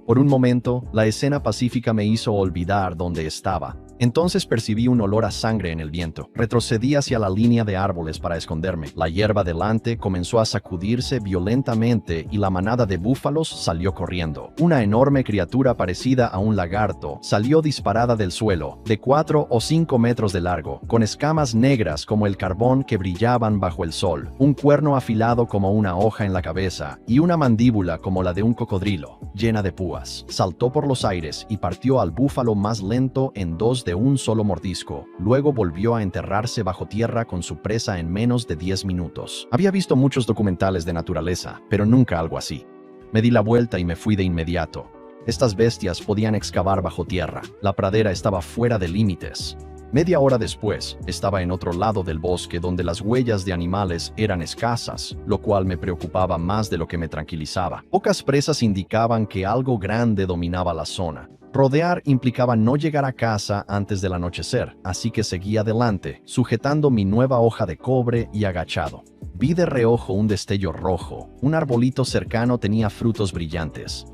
Por un momento, la escena pacífica me hizo olvidar dónde estaba. Entonces percibí un olor a sangre en el viento. Retrocedí hacia la línea de árboles para esconderme. La hierba delante comenzó a sacudirse violentamente y la manada de búfalos salió corriendo. Una enorme criatura parecida a un lagarto salió disparada del suelo, de 4 o 5 metros de largo, con escamas negras como el carbón que brillaban bajo el sol, un cuerno afilado como una hoja en la cabeza y una mandíbula como la de un cocodrilo, llena de púas. Saltó por los aires y partió al búfalo más lento en 2 de un solo mordisco. Luego volvió a enterrarse bajo tierra con su presa en menos de 10 minutos. Había visto muchos documentales de naturaleza, pero nunca algo así. Me di la vuelta y me fui de inmediato. Estas bestias podían excavar bajo tierra. La pradera estaba fuera de límites. Media hora después, estaba en otro lado del bosque donde las huellas de animales eran escasas, lo cual me preocupaba más de lo que me tranquilizaba. Pocas presas indicaban que algo grande dominaba la zona. Rodear implicaba no llegar a casa antes del anochecer, así que seguí adelante, sujetando mi nueva hoja de cobre y agachado. Vi de reojo un destello rojo. Un arbolito cercano tenía frutos brillantes.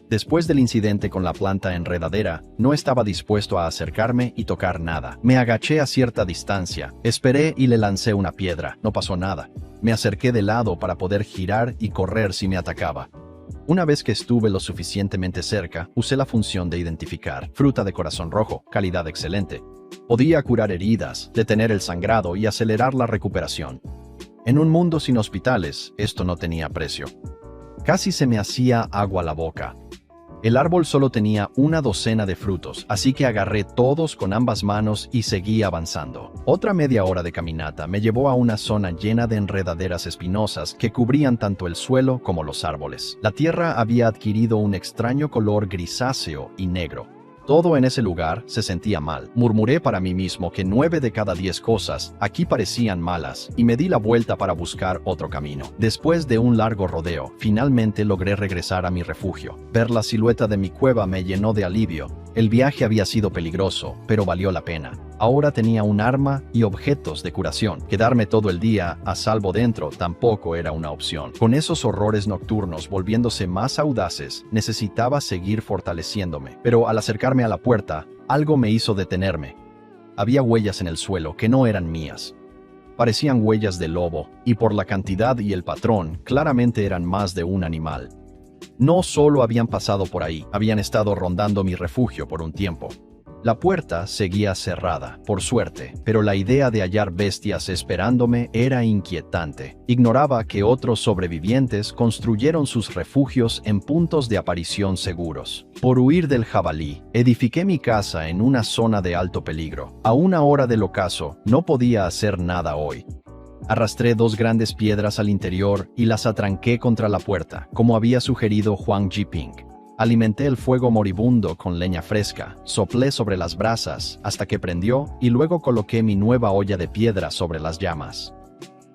Después del incidente con la planta enredadera, no estaba dispuesto a acercarme y tocar nada. Me agaché a cierta distancia, esperé y le lancé una piedra. No pasó nada. Me acerqué de lado para poder girar y correr si me atacaba. Una vez que estuve lo suficientemente cerca, usé la función de identificar. Fruta de corazón rojo, calidad excelente. Podía curar heridas, detener el sangrado y acelerar la recuperación. En un mundo sin hospitales, esto no tenía precio. Casi se me hacía agua la boca. El árbol solo tenía una docena de frutos, así que agarré todos con ambas manos y seguí avanzando. Otra media hora de caminata me llevó a una zona llena de enredaderas espinosas que cubrían tanto el suelo como los árboles. La tierra había adquirido un extraño color grisáceo y negro. Todo en ese lugar se sentía mal. Murmuré para mí mismo que 9 de cada 10 cosas aquí parecían malas y me di la vuelta para buscar otro camino. Después de un largo rodeo, finalmente logré regresar a mi refugio. Ver la silueta de mi cueva me llenó de alivio. El viaje había sido peligroso, pero valió la pena. Ahora tenía un arma y objetos de curación. Quedarme todo el día a salvo dentro tampoco era una opción. Con esos horrores nocturnos volviéndose más audaces, necesitaba seguir fortaleciéndome. Pero al acercarme a la puerta, algo me hizo detenerme. Había huellas en el suelo que no eran mías. Parecían huellas de lobo, y por la cantidad y el patrón, claramente eran más de un animal. No solo habían pasado por ahí, habían estado rondando mi refugio por un tiempo. La puerta seguía cerrada, por suerte, pero la idea de hallar bestias esperándome era inquietante. Ignoraba que otros sobrevivientes construyeron sus refugios en puntos de aparición seguros. Por huir del jabalí, edifiqué mi casa en una zona de alto peligro. A una hora del ocaso, no podía hacer nada hoy. Arrastré 2 grandes piedras al interior y las atranqué contra la puerta, como había sugerido Huang Jiping. Alimenté el fuego moribundo con leña fresca, soplé sobre las brasas hasta que prendió y luego coloqué mi nueva olla de piedra sobre las llamas.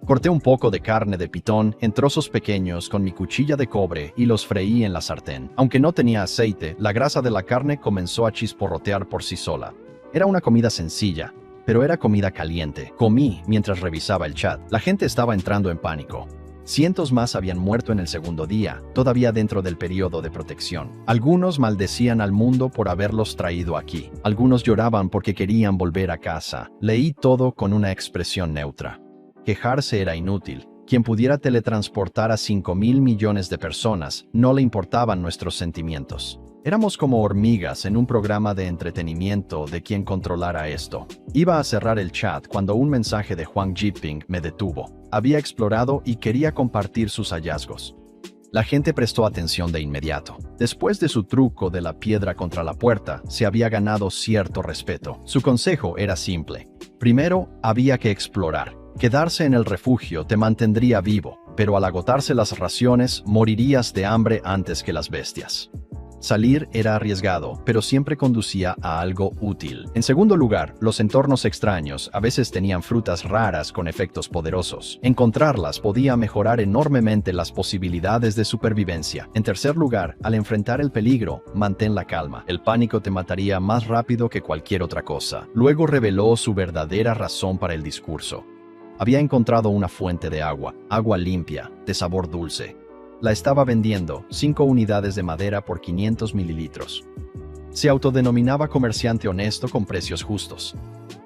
Corté un poco de carne de pitón en trozos pequeños con mi cuchilla de cobre y los freí en la sartén. Aunque no tenía aceite, la grasa de la carne comenzó a chisporrotear por sí sola. Era una comida sencilla, pero era comida caliente. Comí mientras revisaba el chat. La gente estaba entrando en pánico. Cientos más habían muerto en el segundo día, todavía dentro del periodo de protección. Algunos maldecían al mundo por haberlos traído aquí. Algunos lloraban porque querían volver a casa. Leí todo con una expresión neutra. Quejarse era inútil. Quien pudiera teletransportar a 5.000 millones de personas, no le importaban nuestros sentimientos. Éramos como hormigas en un programa de entretenimiento de quien controlara esto. Iba a cerrar el chat cuando un mensaje de Huang Jiping me detuvo. Había explorado y quería compartir sus hallazgos. La gente prestó atención de inmediato. Después de su truco de la piedra contra la puerta, se había ganado cierto respeto. Su consejo era simple. Primero, había que explorar. Quedarse en el refugio te mantendría vivo, pero al agotarse las raciones, morirías de hambre antes que las bestias. Salir era arriesgado, pero siempre conducía a algo útil. En segundo lugar, los entornos extraños a veces tenían frutas raras con efectos poderosos. Encontrarlas podía mejorar enormemente las posibilidades de supervivencia. En tercer lugar, al enfrentar el peligro, mantén la calma. El pánico te mataría más rápido que cualquier otra cosa. Luego reveló su verdadera razón para el discurso. Había encontrado una fuente de agua limpia, de sabor dulce. La estaba vendiendo, 5 unidades de madera por 500 mililitros. Se autodenominaba comerciante honesto con precios justos.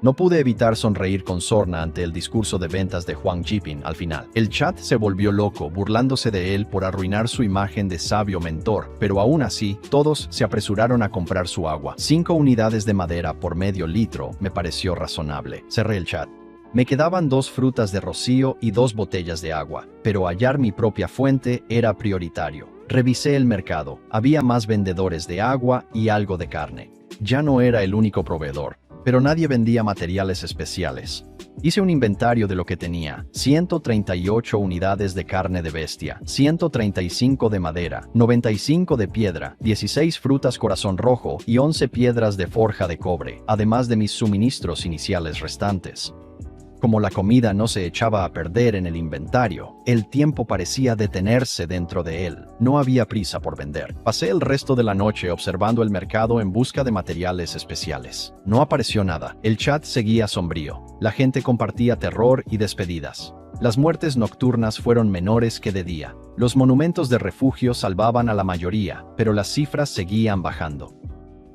No pude evitar sonreír con sorna ante el discurso de ventas de Huang Jiping al final. El chat se volvió loco, burlándose de él por arruinar su imagen de sabio mentor, pero aún así, todos se apresuraron a comprar su agua. 5 unidades de madera por medio litro me pareció razonable. Cerré el chat. Me quedaban 2 frutas de rocío y 2 botellas de agua, pero hallar mi propia fuente era prioritario. Revisé el mercado, había más vendedores de agua y algo de carne. Ya no era el único proveedor, pero nadie vendía materiales especiales. Hice un inventario de lo que tenía: 138 unidades de carne de bestia, 135 de madera, 95 de piedra, 16 frutas corazón rojo y 11 piedras de forja de cobre, además de mis suministros iniciales restantes. Como la comida no se echaba a perder en el inventario, el tiempo parecía detenerse dentro de él. No había prisa por vender. Pasé el resto de la noche observando el mercado en busca de materiales especiales. No apareció nada. El chat seguía sombrío. La gente compartía terror y despedidas. Las muertes nocturnas fueron menores que de día. Los monumentos de refugio salvaban a la mayoría, pero las cifras seguían bajando.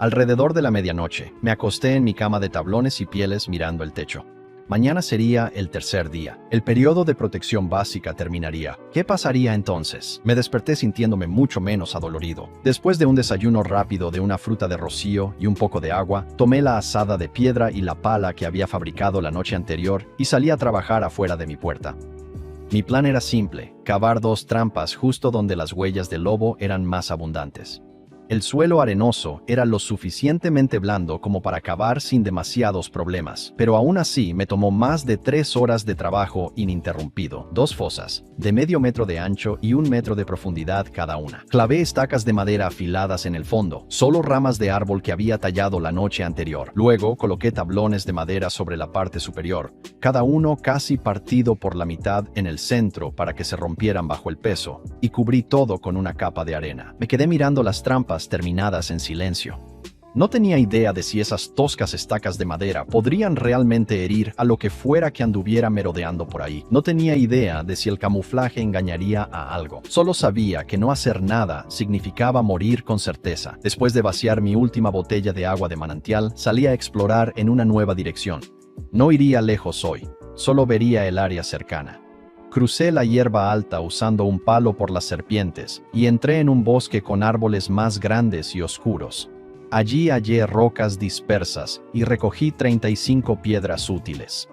Alrededor de la medianoche, me acosté en mi cama de tablones y pieles mirando el techo. Mañana sería el tercer día. El periodo de protección básica terminaría. ¿Qué pasaría entonces? Me desperté sintiéndome mucho menos adolorido. Después de un desayuno rápido de una fruta de rocío y un poco de agua, tomé la azada de piedra y la pala que había fabricado la noche anterior y salí a trabajar afuera de mi puerta. Mi plan era simple: cavar 2 trampas justo donde las huellas del lobo eran más abundantes. El suelo arenoso era lo suficientemente blando como para cavar sin demasiados problemas, pero aún así me tomó más de 3 horas de trabajo ininterrumpido. 2 fosas, de medio metro de ancho y 1 metro de profundidad cada una. Clavé estacas de madera afiladas en el fondo, solo ramas de árbol que había tallado la noche anterior. Luego coloqué tablones de madera sobre la parte superior, cada uno casi partido por la mitad en el centro para que se rompieran bajo el peso, y cubrí todo con una capa de arena. Me quedé mirando las trampas terminadas en silencio. No tenía idea de si esas toscas estacas de madera podrían realmente herir a lo que fuera que anduviera merodeando por ahí. No tenía idea de si el camuflaje engañaría a algo. Solo sabía que no hacer nada significaba morir con certeza. Después de vaciar mi última botella de agua de manantial, salí a explorar en una nueva dirección. No iría lejos hoy, solo vería el área cercana. Crucé la hierba alta usando un palo por las serpientes y entré en un bosque con árboles más grandes y oscuros. Allí hallé rocas dispersas y recogí 35 piedras útiles.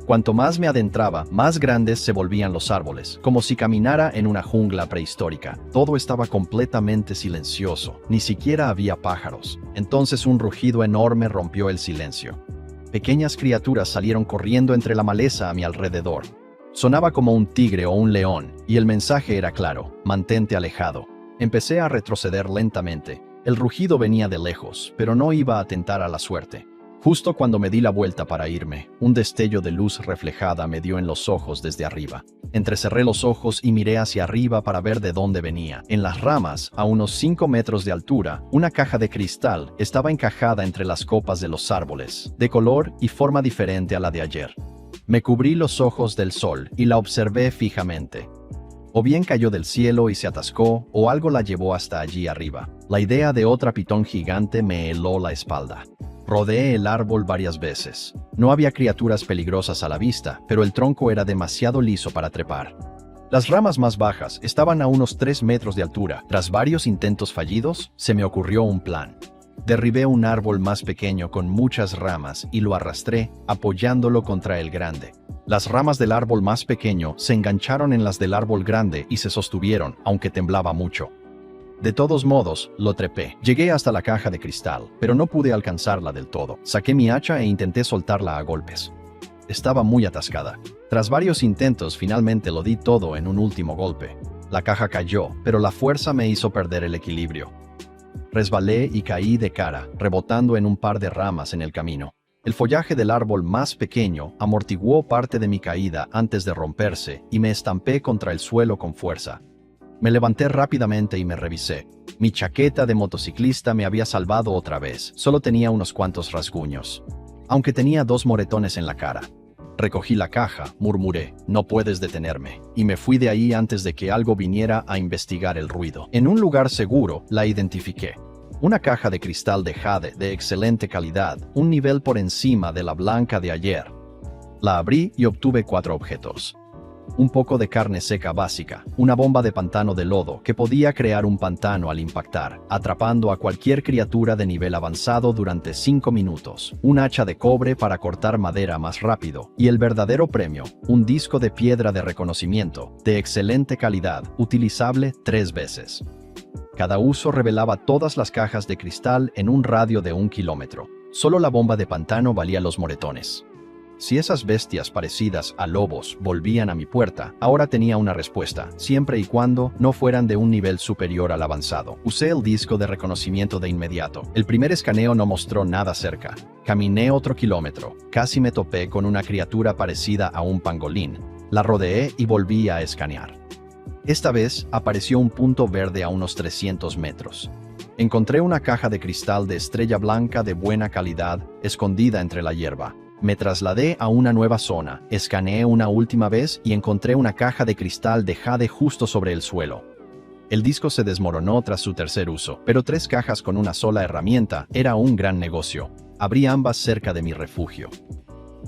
Cuanto más me adentraba, más grandes se volvían los árboles, como si caminara en una jungla prehistórica. Todo estaba completamente silencioso, ni siquiera había pájaros. Entonces un rugido enorme rompió el silencio. Pequeñas criaturas salieron corriendo entre la maleza a mi alrededor. Sonaba como un tigre o un león, y el mensaje era claro: mantente alejado. Empecé a retroceder lentamente. El rugido venía de lejos, pero no iba a tentar a la suerte. Justo cuando me di la vuelta para irme, un destello de luz reflejada me dio en los ojos desde arriba. Entrecerré los ojos y miré hacia arriba para ver de dónde venía. En las ramas, a unos 5 metros de altura, una caja de cristal estaba encajada entre las copas de los árboles, de color y forma diferente a la de ayer. Me cubrí los ojos del sol y la observé fijamente. O bien cayó del cielo y se atascó, o algo la llevó hasta allí arriba. La idea de otra pitón gigante me heló la espalda. Rodeé el árbol varias veces. No había criaturas peligrosas a la vista, pero el tronco era demasiado liso para trepar. Las ramas más bajas estaban a unos 3 metros de altura. Tras varios intentos fallidos, se me ocurrió un plan. Derribé un árbol más pequeño con muchas ramas y lo arrastré, apoyándolo contra el grande. Las ramas del árbol más pequeño se engancharon en las del árbol grande y se sostuvieron, aunque temblaba mucho. De todos modos, lo trepé. Llegué hasta la caja de cristal, pero no pude alcanzarla del todo. Saqué mi hacha e intenté soltarla a golpes. Estaba muy atascada. Tras varios intentos, finalmente lo di todo en un último golpe. La caja cayó, pero la fuerza me hizo perder el equilibrio. Resbalé y caí de cara, rebotando en un par de ramas en el camino. El follaje del árbol más pequeño amortiguó parte de mi caída antes de romperse y me estampé contra el suelo con fuerza. Me levanté rápidamente y me revisé. Mi chaqueta de motociclista me había salvado otra vez, solo tenía unos cuantos rasguños. Aunque tenía 2 moretones en la cara. Recogí la caja, murmuré: no puedes detenerme, y me fui de ahí antes de que algo viniera a investigar el ruido. En un lugar seguro, la identifiqué. Una caja de cristal de jade de excelente calidad, un nivel por encima de la blanca de ayer. La abrí y obtuve 4 objetos. Un poco de carne seca básica, una bomba de pantano de lodo que podía crear un pantano al impactar, atrapando a cualquier criatura de nivel avanzado durante 5 minutos, un hacha de cobre para cortar madera más rápido, y el verdadero premio, un disco de piedra de reconocimiento, de excelente calidad, utilizable 3 veces. Cada uso revelaba todas las cajas de cristal en un radio de 1 kilómetro. Solo la bomba de pantano valía los moretones. Si esas bestias parecidas a lobos volvían a mi puerta, ahora tenía una respuesta, siempre y cuando no fueran de un nivel superior al avanzado. Usé el disco de reconocimiento de inmediato. El primer escaneo no mostró nada cerca. Caminé otro kilómetro. Casi me topé con una criatura parecida a un pangolín. La rodeé y volví a escanear. Esta vez apareció un punto verde a unos 300 metros. Encontré una caja de cristal de estrella blanca de buena calidad, escondida entre la hierba. Me trasladé a una nueva zona, escaneé una última vez y encontré una caja de cristal de jade justo sobre el suelo. El disco se desmoronó tras su tercer uso, pero 3 cajas con una sola herramienta era un gran negocio. Abrí ambas cerca de mi refugio.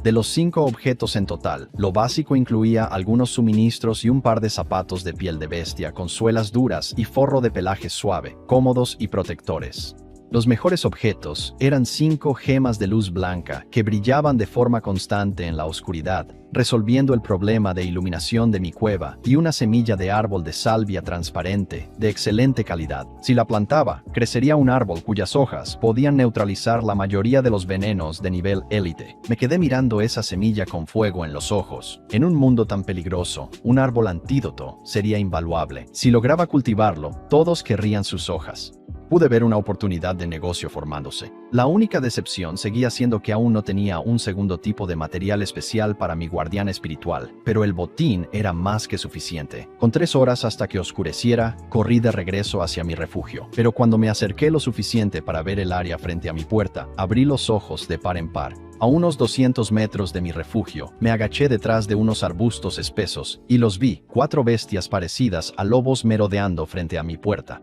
De los 5 objetos en total, lo básico incluía algunos suministros y un par de zapatos de piel de bestia con suelas duras y forro de pelaje suave, cómodos y protectores. Los mejores objetos eran 5 gemas de luz blanca que brillaban de forma constante en la oscuridad, resolviendo el problema de iluminación de mi cueva, y una semilla de árbol de salvia transparente, de excelente calidad. Si la plantaba, crecería un árbol cuyas hojas podían neutralizar la mayoría de los venenos de nivel élite. Me quedé mirando esa semilla con fuego en los ojos. En un mundo tan peligroso, un árbol antídoto sería invaluable. Si lograba cultivarlo, todos querrían sus hojas. Pude ver una oportunidad de negocio formándose. La única decepción seguía siendo que aún no tenía un segundo tipo de material especial para mi guardián espiritual, pero el botín era más que suficiente. Con 3 horas hasta que oscureciera, corrí de regreso hacia mi refugio. Pero cuando me acerqué lo suficiente para ver el área frente a mi puerta, abrí los ojos de par en par. A unos 200 metros de mi refugio, me agaché detrás de unos arbustos espesos y los vi, 4 bestias parecidas a lobos merodeando frente a mi puerta.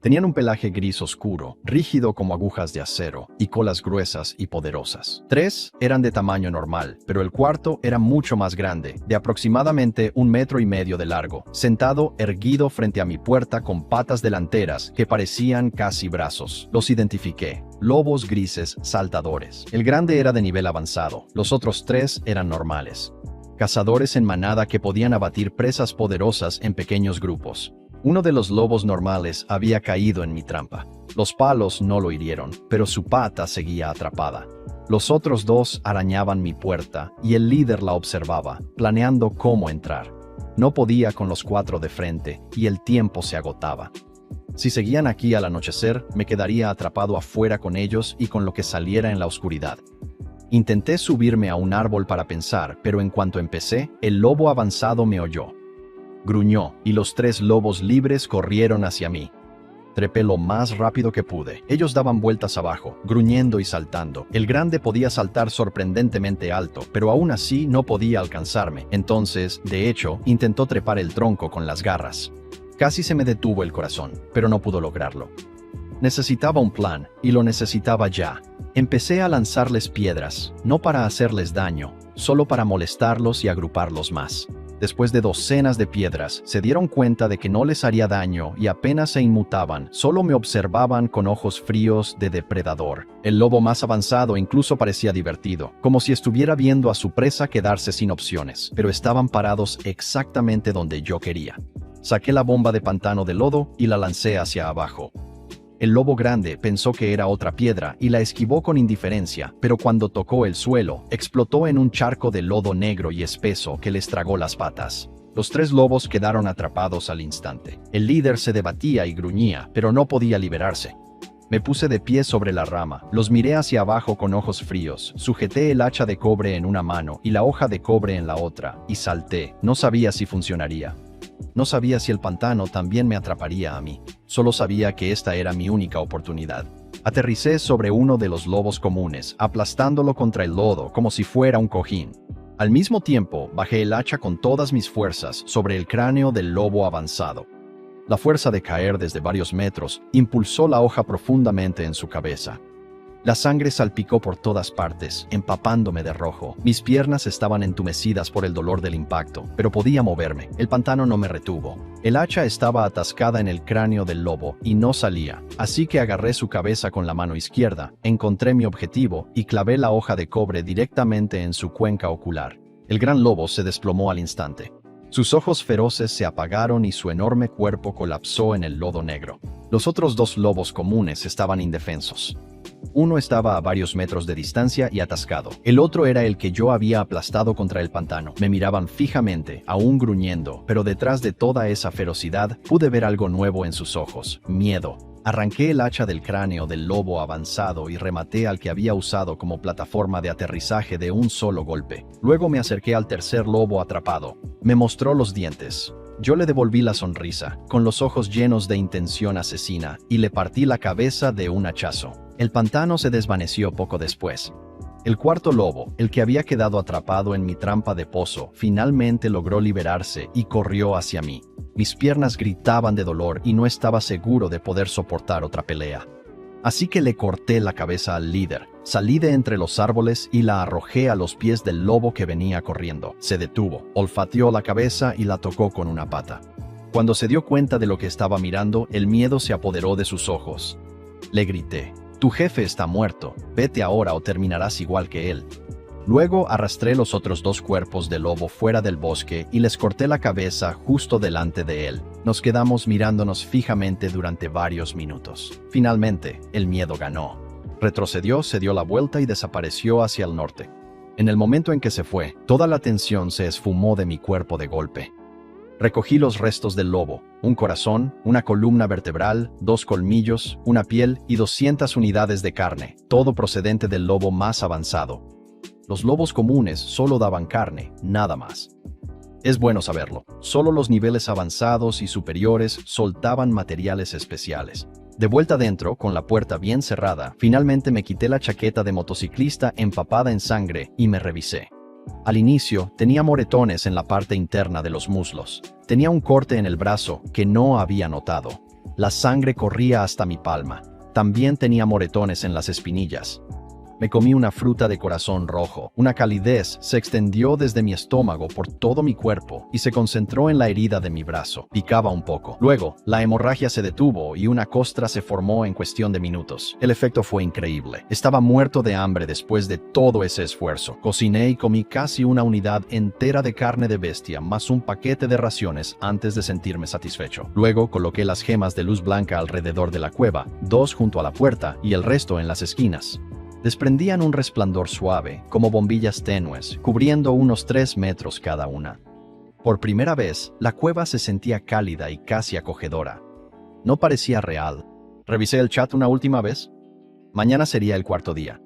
Tenían un pelaje gris oscuro, rígido como agujas de acero, y colas gruesas y poderosas. 3 eran de tamaño normal, pero el cuarto era mucho más grande, de aproximadamente 1,5 metros de largo, sentado erguido frente a mi puerta con patas delanteras que parecían casi brazos. Los identifiqué. Lobos grises saltadores. El grande era de nivel avanzado, los otros 3 eran normales. Cazadores en manada que podían abatir presas poderosas en pequeños grupos. Uno de los lobos normales había caído en mi trampa. Los palos no lo hirieron, pero su pata seguía atrapada. Los otros 2 arañaban mi puerta y el líder la observaba, planeando cómo entrar. No podía con los 4 de frente y el tiempo se agotaba. Si seguían aquí al anochecer, me quedaría atrapado afuera con ellos y con lo que saliera en la oscuridad. Intenté subirme a un árbol para pensar, pero en cuanto empecé, el lobo avanzado me oyó. Gruñó, y los 3 lobos libres corrieron hacia mí. Trepé lo más rápido que pude. Ellos daban vueltas abajo, gruñendo y saltando. El grande podía saltar sorprendentemente alto, pero aún así no podía alcanzarme. Entonces, de hecho, intentó trepar el tronco con las garras. Casi se me detuvo el corazón, pero no pudo lograrlo. Necesitaba un plan, y lo necesitaba ya. Empecé a lanzarles piedras, no para hacerles daño, solo para molestarlos y agruparlos más. Después de docenas de piedras, se dieron cuenta de que no les haría daño y apenas se inmutaban, solo me observaban con ojos fríos de depredador. El lobo más avanzado incluso parecía divertido, como si estuviera viendo a su presa quedarse sin opciones, pero estaban parados exactamente donde yo quería. Saqué la bomba de pantano de lodo y la lancé hacia abajo. El lobo grande pensó que era otra piedra y la esquivó con indiferencia, pero cuando tocó el suelo, explotó en un charco de lodo negro y espeso que les tragó las patas. Los 3 lobos quedaron atrapados al instante. El líder se debatía y gruñía, pero no podía liberarse. Me puse de pie sobre la rama, los miré hacia abajo con ojos fríos, sujeté el hacha de cobre en una mano y la hoja de cobre en la otra, y salté. No sabía si funcionaría. No sabía si el pantano también me atraparía a mí. Solo sabía que esta era mi única oportunidad. Aterricé sobre uno de los lobos comunes, aplastándolo contra el lodo como si fuera un cojín. Al mismo tiempo, bajé el hacha con todas mis fuerzas sobre el cráneo del lobo avanzado. La fuerza de caer desde varios metros impulsó la hoja profundamente en su cabeza. La sangre salpicó por todas partes, empapándome de rojo. Mis piernas estaban entumecidas por el dolor del impacto, pero podía moverme. El pantano no me retuvo. El hacha estaba atascada en el cráneo del lobo y no salía. Así que agarré su cabeza con la mano izquierda, encontré mi objetivo y clavé la hoja de cobre directamente en su cuenca ocular. El gran lobo se desplomó al instante. Sus ojos feroces se apagaron y su enorme cuerpo colapsó en el lodo negro. Los otros 2 lobos comunes estaban indefensos. Uno estaba a varios metros de distancia y atascado. El otro era el que yo había aplastado contra el pantano. Me miraban fijamente, aún gruñendo, pero detrás de toda esa ferocidad pude ver algo nuevo en sus ojos: miedo. Arranqué el hacha del cráneo del lobo avanzado y rematé al que había usado como plataforma de aterrizaje de un solo golpe. Luego me acerqué al tercer lobo atrapado. Me mostró los dientes. Yo le devolví la sonrisa, con los ojos llenos de intención asesina, y le partí la cabeza de un hachazo. El pantano se desvaneció poco después. El cuarto lobo, el que había quedado atrapado en mi trampa de pozo, finalmente logró liberarse y corrió hacia mí. Mis piernas gritaban de dolor y no estaba seguro de poder soportar otra pelea. Así que le corté la cabeza al líder, salí de entre los árboles y la arrojé a los pies del lobo que venía corriendo. Se detuvo, olfateó la cabeza y la tocó con una pata. Cuando se dio cuenta de lo que estaba mirando, el miedo se apoderó de sus ojos. Le grité: «Tu jefe está muerto, vete ahora o terminarás igual que él». Luego arrastré los otros 2 cuerpos del lobo fuera del bosque y les corté la cabeza justo delante de él. Nos quedamos mirándonos fijamente durante varios minutos. Finalmente, el miedo ganó. Retrocedió, se dio la vuelta y desapareció hacia el norte. En el momento en que se fue, toda la tensión se esfumó de mi cuerpo de golpe. Recogí los restos del lobo: un corazón, una columna vertebral, 2 colmillos, una piel y 200 unidades de carne, todo procedente del lobo más avanzado. Los lobos comunes solo daban carne, nada más. Es bueno saberlo, solo los niveles avanzados y superiores soltaban materiales especiales. De vuelta dentro, con la puerta bien cerrada, finalmente me quité la chaqueta de motociclista empapada en sangre y me revisé. Al inicio, tenía moretones en la parte interna de los muslos. Tenía un corte en el brazo que no había notado. La sangre corría hasta mi palma. También tenía moretones en las espinillas. Me comí una fruta de corazón rojo. Una calidez se extendió desde mi estómago por todo mi cuerpo y se concentró en la herida de mi brazo. Picaba un poco. Luego, la hemorragia se detuvo y una costra se formó en cuestión de minutos. El efecto fue increíble. Estaba muerto de hambre después de todo ese esfuerzo. Cociné y comí casi una unidad entera de carne de bestia más un paquete de raciones antes de sentirme satisfecho. Luego coloqué las gemas de luz blanca alrededor de la cueva, 2 junto a la puerta y el resto en las esquinas. Desprendían un resplandor suave, como bombillas tenues, cubriendo unos 3 metros cada una. Por primera vez, la cueva se sentía cálida y casi acogedora. No parecía real. Revisé el chat una última vez. Mañana sería el 4.º día.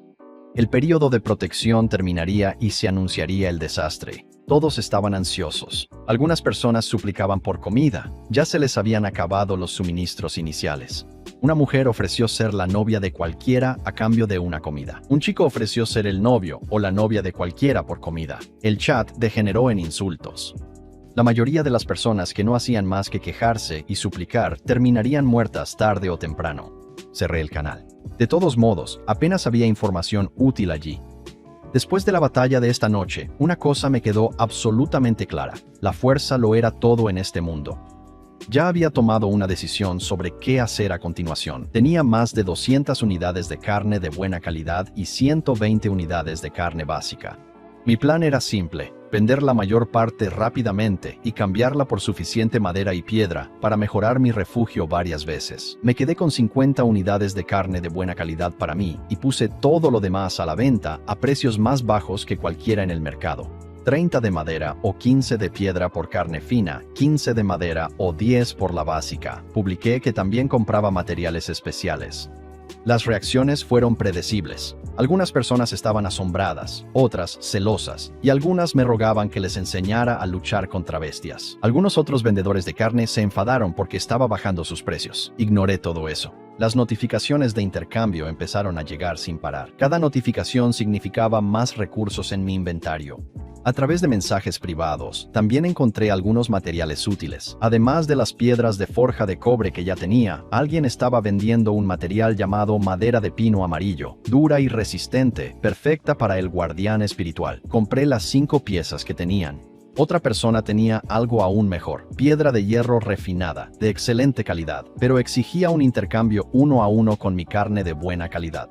El período de protección terminaría y se anunciaría el desastre. Todos estaban ansiosos. Algunas personas suplicaban por comida. Ya se les habían acabado los suministros iniciales. Una mujer ofreció ser la novia de cualquiera a cambio de una comida. Un chico ofreció ser el novio o la novia de cualquiera por comida. El chat degeneró en insultos. La mayoría de las personas que no hacían más que quejarse y suplicar terminarían muertas tarde o temprano. Cerré el canal. De todos modos, apenas había información útil allí. Después de la batalla de esta noche, una cosa me quedó absolutamente clara. La fuerza lo era todo en este mundo. Ya había tomado una decisión sobre qué hacer a continuación. Tenía más de 200 unidades de carne de buena calidad y 120 unidades de carne básica. Mi plan era simple: vender la mayor parte rápidamente y cambiarla por suficiente madera y piedra para mejorar mi refugio varias veces. Me quedé con 50 unidades de carne de buena calidad para mí y puse todo lo demás a la venta a precios más bajos que cualquiera en el mercado. 30 de madera o 15 de piedra por carne fina, 15 de madera o 10 por la básica. Publiqué que también compraba materiales especiales. Las reacciones fueron predecibles. Algunas personas estaban asombradas, otras celosas, y algunas me rogaban que les enseñara a luchar contra bestias. Algunos otros vendedores de carne se enfadaron porque estaba bajando sus precios. Ignoré todo eso. Las notificaciones de intercambio empezaron a llegar sin parar. Cada notificación significaba más recursos en mi inventario. A través de mensajes privados, también encontré algunos materiales útiles. Además de las piedras de forja de cobre que ya tenía, alguien estaba vendiendo un material llamado madera de pino amarillo, dura y resistente, perfecta para el guardián espiritual. Compré las 5 piezas que tenían. Otra persona tenía algo aún mejor, piedra de hierro refinada, de excelente calidad, pero exigía un intercambio 1 a 1 con mi carne de buena calidad.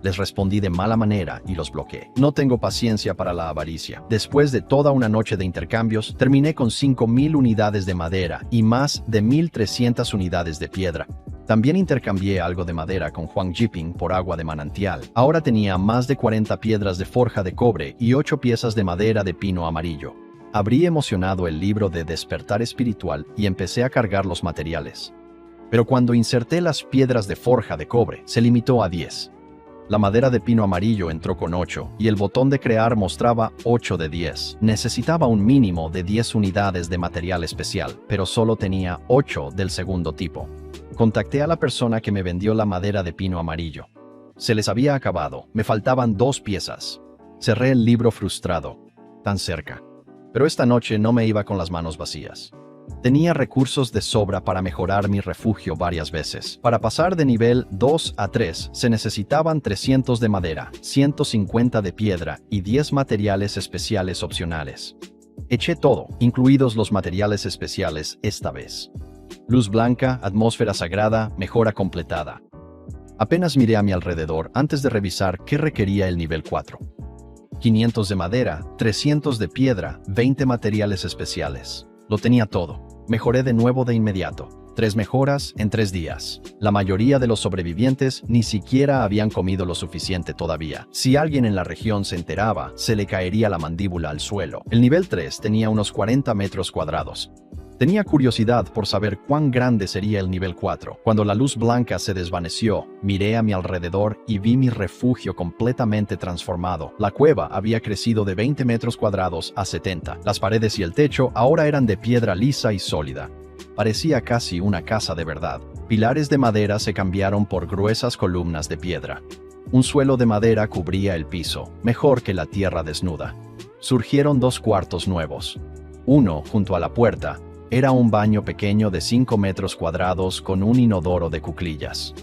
Les respondí de mala manera y los bloqueé. No tengo paciencia para la avaricia. Después de toda una noche de intercambios, terminé con 5.000 unidades de madera y más de 1.300 unidades de piedra. También intercambié algo de madera con Huang Jiping por agua de manantial. Ahora tenía más de 40 piedras de forja de cobre y 8 piezas de madera de pino amarillo. Abrí emocionado el libro de Despertar Espiritual y empecé a cargar los materiales. Pero cuando inserté las piedras de forja de cobre, se limitó a 10. La madera de pino amarillo entró con 8 y el botón de crear mostraba 8 de 10. Necesitaba un mínimo de 10 unidades de material especial, pero solo tenía 8 del segundo tipo. Contacté a la persona que me vendió la madera de pino amarillo. Se les había acabado, me faltaban 2 piezas. Cerré el libro frustrado. Tan cerca. Pero esta noche no me iba con las manos vacías. Tenía recursos de sobra para mejorar mi refugio varias veces. Para pasar de nivel 2 a 3 se necesitaban 300 de madera, 150 de piedra y 10 materiales especiales opcionales. Eché todo, incluidos los materiales especiales esta vez. Luz blanca, atmósfera sagrada, mejora completada. Apenas miré a mi alrededor antes de revisar qué requería el nivel 4. 500 de madera, 300 de piedra, 20 materiales especiales. Lo tenía todo. Mejoré de nuevo de inmediato. 3 mejoras en 3 días. La mayoría de los sobrevivientes ni siquiera habían comido lo suficiente todavía. Si alguien en la región se enteraba, se le caería la mandíbula al suelo. El nivel 3 tenía unos 40 metros cuadrados. Tenía curiosidad por saber cuán grande sería el nivel 4. Cuando la luz blanca se desvaneció, miré a mi alrededor y vi mi refugio completamente transformado. La cueva había crecido de 20 metros cuadrados a 70. Las paredes y el techo ahora eran de piedra lisa y sólida. Parecía casi una casa de verdad. Pilares de madera se cambiaron por gruesas columnas de piedra. Un suelo de madera cubría el piso, mejor que la tierra desnuda. Surgieron 2 cuartos nuevos. Uno junto a la puerta, Era un baño pequeño de 5 metros cuadrados con un inodoro de cuclillas.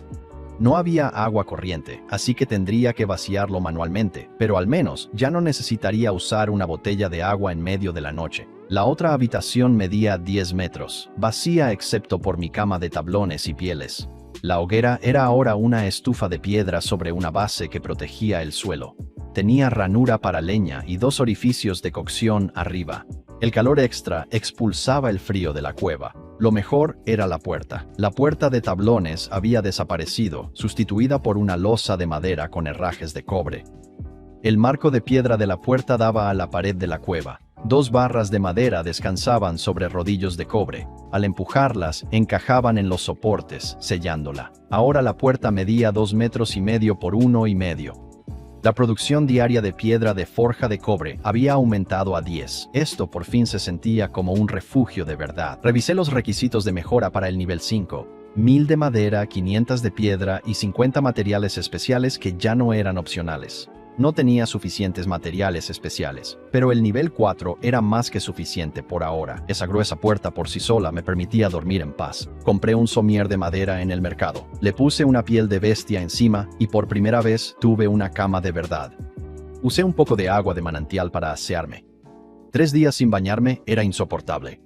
No había agua corriente, así que tendría que vaciarlo manualmente, pero al menos ya no necesitaría usar una botella de agua en medio de la noche. La otra habitación medía 10 metros, vacía excepto por mi cama de tablones y pieles. La hoguera era ahora una estufa de piedra sobre una base que protegía el suelo. Tenía ranura para leña y 2 orificios de cocción arriba. El calor extra expulsaba el frío de la cueva. Lo mejor era la puerta. La puerta de tablones había desaparecido, sustituida por una losa de madera con herrajes de cobre. El marco de piedra de la puerta daba a la pared de la cueva. 2 barras de madera descansaban sobre rodillos de cobre. Al empujarlas, encajaban en los soportes, sellándola. Ahora la puerta medía 2,5 metros por 1,5 metros. La producción diaria de piedra de forja de cobre había aumentado a 10. Esto por fin se sentía como un refugio de verdad. Revisé los requisitos de mejora para el nivel 5. 1000 de madera, 500 de piedra y 50 materiales especiales que ya no eran opcionales. No tenía suficientes materiales especiales, pero el nivel 4 era más que suficiente por ahora. Esa gruesa puerta por sí sola me permitía dormir en paz. Compré un somier de madera en el mercado. Le puse una piel de bestia encima y por primera vez tuve una cama de verdad. Usé un poco de agua de manantial para asearme. 3 días sin bañarme era insoportable.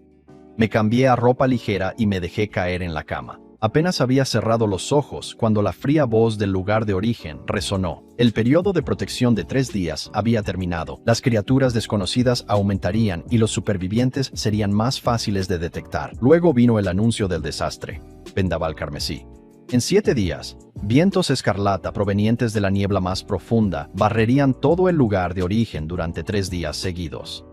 Me cambié a ropa ligera y me dejé caer en la cama. Apenas había cerrado los ojos cuando la fría voz del lugar de origen resonó. El periodo de protección de 3 días había terminado. Las criaturas desconocidas aumentarían y los supervivientes serían más fáciles de detectar. Luego vino el anuncio del desastre. Vendaval carmesí. En 7 días, vientos escarlata provenientes de la niebla más profunda barrerían todo el lugar de origen durante 3 días seguidos.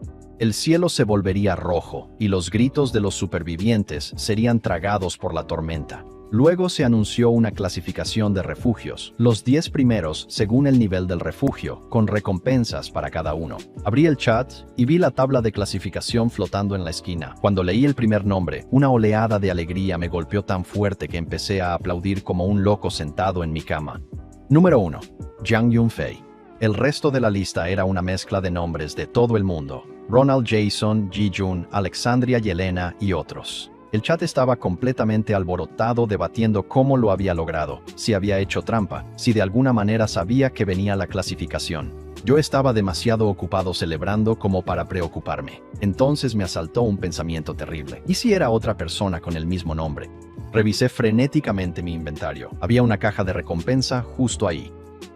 El cielo se volvería rojo y los gritos de los supervivientes serían tragados por la tormenta. Luego se anunció una clasificación de refugios, los 10 primeros según el nivel del refugio, con recompensas para cada uno. Abrí el chat y vi la tabla de clasificación flotando en la esquina. Cuando leí el primer nombre, una oleada de alegría me golpeó tan fuerte que empecé a aplaudir como un loco sentado en mi cama. Número 1. Zhang Yunfei. El resto de la lista era una mezcla de nombres de todo el mundo. Ronald Jason, Ji-Jun, Alexandria Yelena y otros. El chat estaba completamente alborotado debatiendo cómo lo había logrado, si había hecho trampa, si de alguna manera sabía que venía la clasificación. Yo estaba demasiado ocupado celebrando como para preocuparme. Entonces me asaltó un pensamiento terrible. ¿Y si era otra persona con el mismo nombre? Revisé frenéticamente mi inventario. Había una caja de recompensa justo ahí.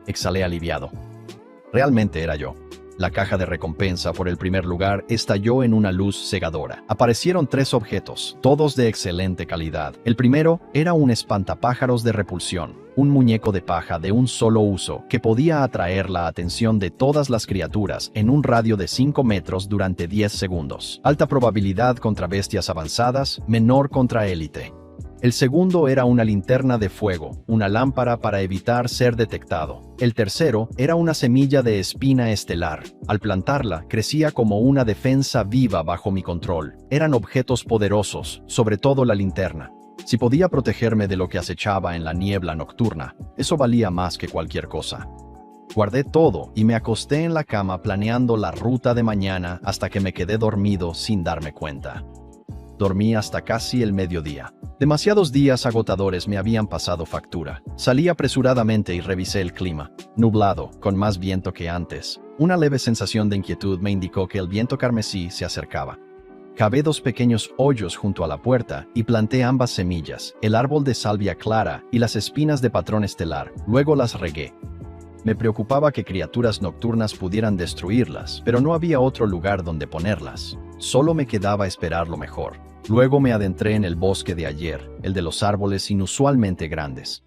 Exhalé aliviado. Realmente era yo. La caja de recompensa por el primer lugar estalló en una luz cegadora. Aparecieron 3 objetos, todos de excelente calidad. El primero era un espantapájaros de repulsión, un muñeco de paja de un solo uso que podía atraer la atención de todas las criaturas en un radio de 5 metros durante 10 segundos. Alta probabilidad contra bestias avanzadas, menor contra élite. El segundo era una linterna de fuego, una lámpara para evitar ser detectado. El tercero era una semilla de espina estelar. Al plantarla, crecía como una defensa viva bajo mi control. Eran objetos poderosos, sobre todo la linterna. Si podía protegerme de lo que acechaba en la niebla nocturna, eso valía más que cualquier cosa. Guardé todo y me acosté en la cama planeando la ruta de mañana hasta que me quedé dormido sin darme cuenta. Dormí hasta casi el mediodía. Demasiados días agotadores me habían pasado factura. Salí apresuradamente y revisé el clima. Nublado, con más viento que antes. Una leve sensación de inquietud me indicó que el viento carmesí se acercaba. Cavé 2 pequeños hoyos junto a la puerta y planté ambas semillas, el árbol de salvia clara y las espinas de patrón estelar. Luego las regué. Me preocupaba que criaturas nocturnas pudieran destruirlas, pero no había otro lugar donde ponerlas. Solo me quedaba esperar lo mejor. Luego me adentré en el bosque de ayer, el de los árboles inusualmente grandes.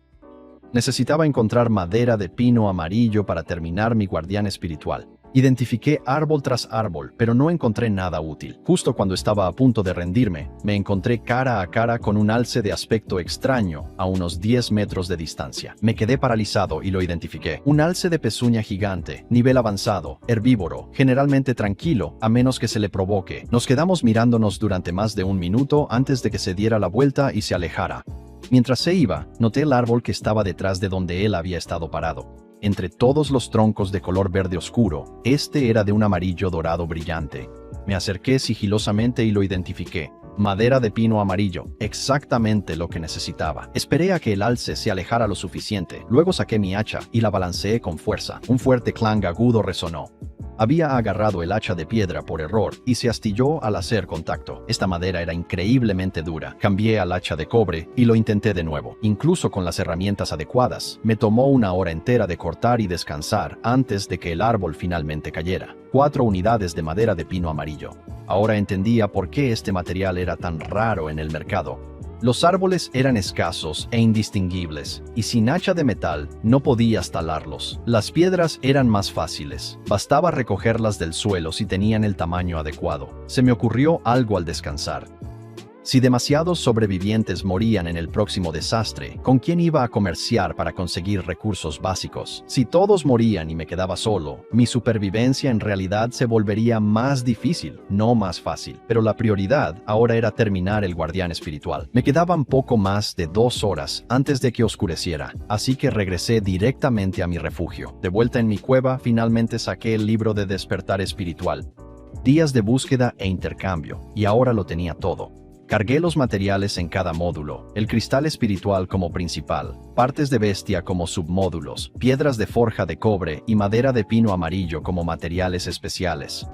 Necesitaba encontrar madera de pino amarillo para terminar mi guardián espiritual. Identifiqué árbol tras árbol, pero no encontré nada útil. Justo cuando estaba a punto de rendirme, me encontré cara a cara con un alce de aspecto extraño a unos 10 metros de distancia. Me quedé paralizado y lo identifiqué. Un alce de pezuña gigante, nivel avanzado, herbívoro, generalmente tranquilo, a menos que se le provoque. Nos quedamos mirándonos durante más de 1 minuto antes de que se diera la vuelta y se alejara. Mientras se iba, noté el árbol que estaba detrás de donde él había estado parado. Entre todos los troncos de color verde oscuro, este era de un amarillo dorado brillante. Me acerqué sigilosamente y lo identifiqué. Madera de pino amarillo, exactamente lo que necesitaba. Esperé a que el alce se alejara lo suficiente, luego saqué mi hacha y la balanceé con fuerza. Un fuerte clang agudo resonó. Había agarrado el hacha de piedra por error y se astilló al hacer contacto. Esta madera era increíblemente dura. Cambié al hacha de cobre y lo intenté de nuevo. Incluso con las herramientas adecuadas, me tomó una hora entera de cortar y descansar antes de que el árbol finalmente cayera. 4 unidades de madera de pino amarillo. Ahora entendía por qué este material era tan raro en el mercado. Los árboles eran escasos e indistinguibles, y sin hacha de metal no podías talarlos. Las piedras eran más fáciles, bastaba recogerlas del suelo si tenían el tamaño adecuado. Se me ocurrió algo al descansar. Si demasiados sobrevivientes morían en el próximo desastre, ¿con quién iba a comerciar para conseguir recursos básicos? Si todos morían y me quedaba solo, mi supervivencia en realidad se volvería más difícil, no más fácil. Pero la prioridad ahora era terminar el guardián espiritual. Me quedaban poco más de 2 horas antes de que oscureciera, así que regresé directamente a mi refugio. De vuelta en mi cueva, finalmente saqué el libro de despertar espiritual. Días de búsqueda e intercambio, y ahora lo tenía todo. Cargué los materiales en cada módulo, el cristal espiritual como principal, partes de bestia como submódulos, piedras de forja de cobre y madera de pino amarillo como materiales especiales.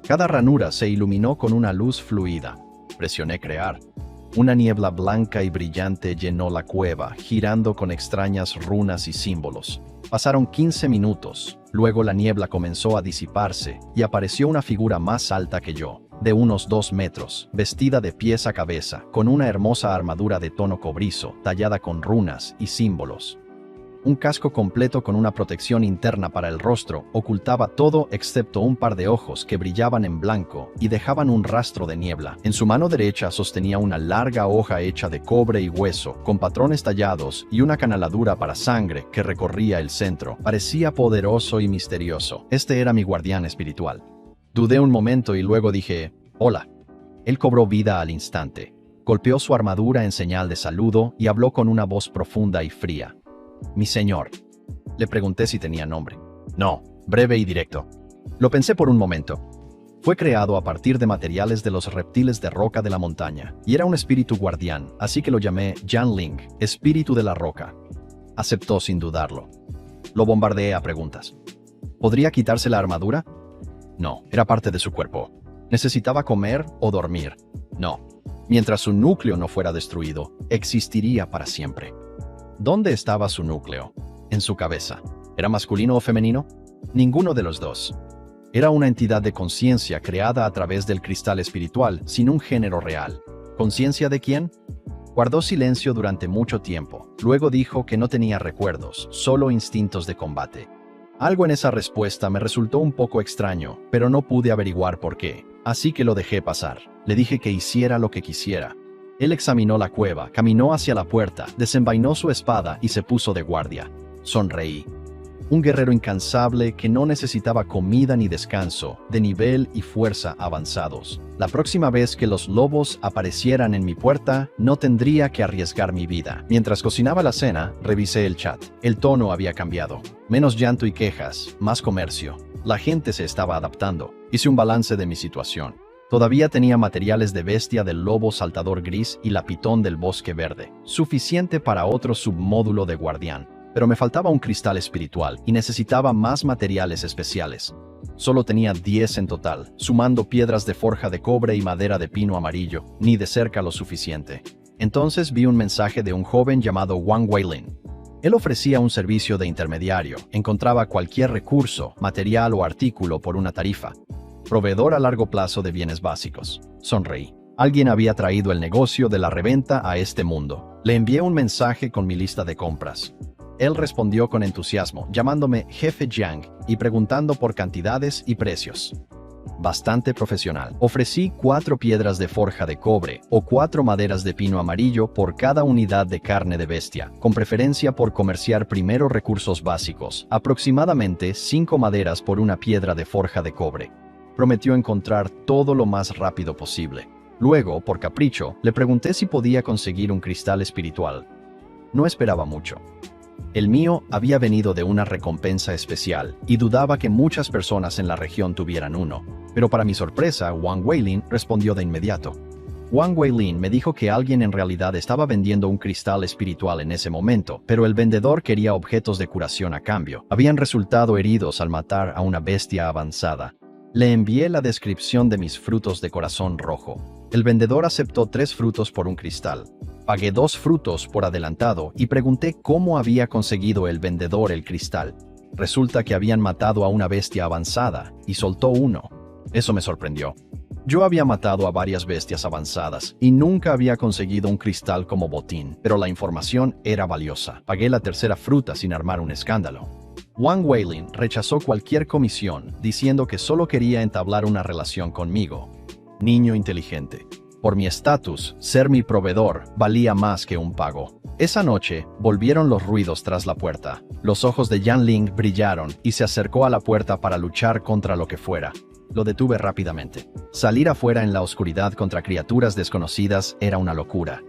Cada ranura se iluminó con una luz fluida. Presioné crear. Una niebla blanca y brillante llenó la cueva, girando con extrañas runas y símbolos. Pasaron 15 minutos, luego la niebla comenzó a disiparse y apareció una figura más alta que yo, de unos 2 metros, vestida de pies a cabeza, con una hermosa armadura de tono cobrizo, tallada con runas y símbolos. Un casco completo con una protección interna para el rostro ocultaba todo excepto un par de ojos que brillaban en blanco y dejaban un rastro de niebla. En su mano derecha sostenía una larga hoja hecha de cobre y hueso, con patrones tallados y una canaladura para sangre que recorría el centro. Parecía poderoso y misterioso. Este era mi guardián espiritual. Dudé un momento y luego dije, «Hola». Él cobró vida al instante. Golpeó su armadura en señal de saludo y habló con una voz profunda y fría. «Mi señor». Le pregunté si tenía nombre. «No», breve y directo. Lo pensé por un momento. Fue creado a partir de materiales de los reptiles de roca de la montaña, y era un espíritu guardián, así que lo llamé Yanling, espíritu de la roca. Aceptó sin dudarlo. Lo bombardeé a preguntas. ¿Podría quitarse la armadura? No, era parte de su cuerpo. ¿Necesitaba comer o dormir? No. Mientras su núcleo no fuera destruido, existiría para siempre. ¿Dónde estaba su núcleo? En su cabeza. ¿Era masculino o femenino? Ninguno de los dos. Era una entidad de conciencia creada a través del cristal espiritual, sin un género real. ¿Conciencia de quién? Guardó silencio durante mucho tiempo. Luego dijo que no tenía recuerdos, solo instintos de combate. Algo en esa respuesta me resultó un poco extraño, pero no pude averiguar por qué. Así que lo dejé pasar. Le dije que hiciera lo que quisiera. Él examinó la cueva, caminó hacia la puerta, desenvainó su espada y se puso de guardia. Sonreí. Un guerrero incansable que no necesitaba comida ni descanso, de nivel y fuerza avanzados. La próxima vez que los lobos aparecieran en mi puerta, no tendría que arriesgar mi vida. Mientras cocinaba la cena, revisé el chat. El tono había cambiado. Menos llanto y quejas, más comercio. La gente se estaba adaptando. Hice un balance de mi situación. Todavía tenía materiales de bestia del lobo saltador gris y la pitón del bosque verde, suficiente para otro submódulo de guardián. Pero me faltaba un cristal espiritual y necesitaba más materiales especiales. Solo tenía 10 en total, sumando piedras de forja de cobre y madera de pino amarillo, ni de cerca lo suficiente. Entonces vi un mensaje de un joven llamado Wang Weilin. Él ofrecía un servicio de intermediario, encontraba cualquier recurso, material o artículo por una tarifa. Proveedor a largo plazo de bienes básicos. Sonreí. Alguien había traído el negocio de la reventa a este mundo. Le envié un mensaje con mi lista de compras. Él respondió con entusiasmo, llamándome Jefe Jiang y preguntando por cantidades y precios. Bastante profesional. Ofrecí 4 piedras de forja de cobre o 4 maderas de pino amarillo por cada unidad de carne de bestia, con preferencia por comerciar primero recursos básicos, aproximadamente 5 maderas por una piedra de forja de cobre. Prometió encontrar todo lo más rápido posible. Luego, por capricho, le pregunté si podía conseguir un cristal espiritual. No esperaba mucho. El mío había venido de una recompensa especial y dudaba que muchas personas en la región tuvieran uno. Pero para mi sorpresa, Wang Weilin respondió de inmediato. Wang Weilin me dijo que alguien en realidad estaba vendiendo un cristal espiritual en ese momento, pero el vendedor quería objetos de curación a cambio. Habían resultado heridos al matar a una bestia avanzada. Le envié la descripción de mis frutos de corazón rojo. El vendedor aceptó 3 frutos por un cristal. Pagué 2 frutos por adelantado y pregunté cómo había conseguido el vendedor el cristal. Resulta que habían matado a una bestia avanzada y soltó uno. Eso me sorprendió. Yo había matado a varias bestias avanzadas y nunca había conseguido un cristal como botín, pero la información era valiosa. Pagué la 3ª fruta sin armar un escándalo. Wang Weilin rechazó cualquier comisión, diciendo que solo quería entablar una relación conmigo. Niño inteligente. Por mi estatus, ser mi proveedor valía más que un pago. Esa noche, volvieron los ruidos tras la puerta. Los ojos de Yanling brillaron y se acercó a la puerta para luchar contra lo que fuera. Lo detuve rápidamente. Salir afuera en la oscuridad contra criaturas desconocidas era una locura.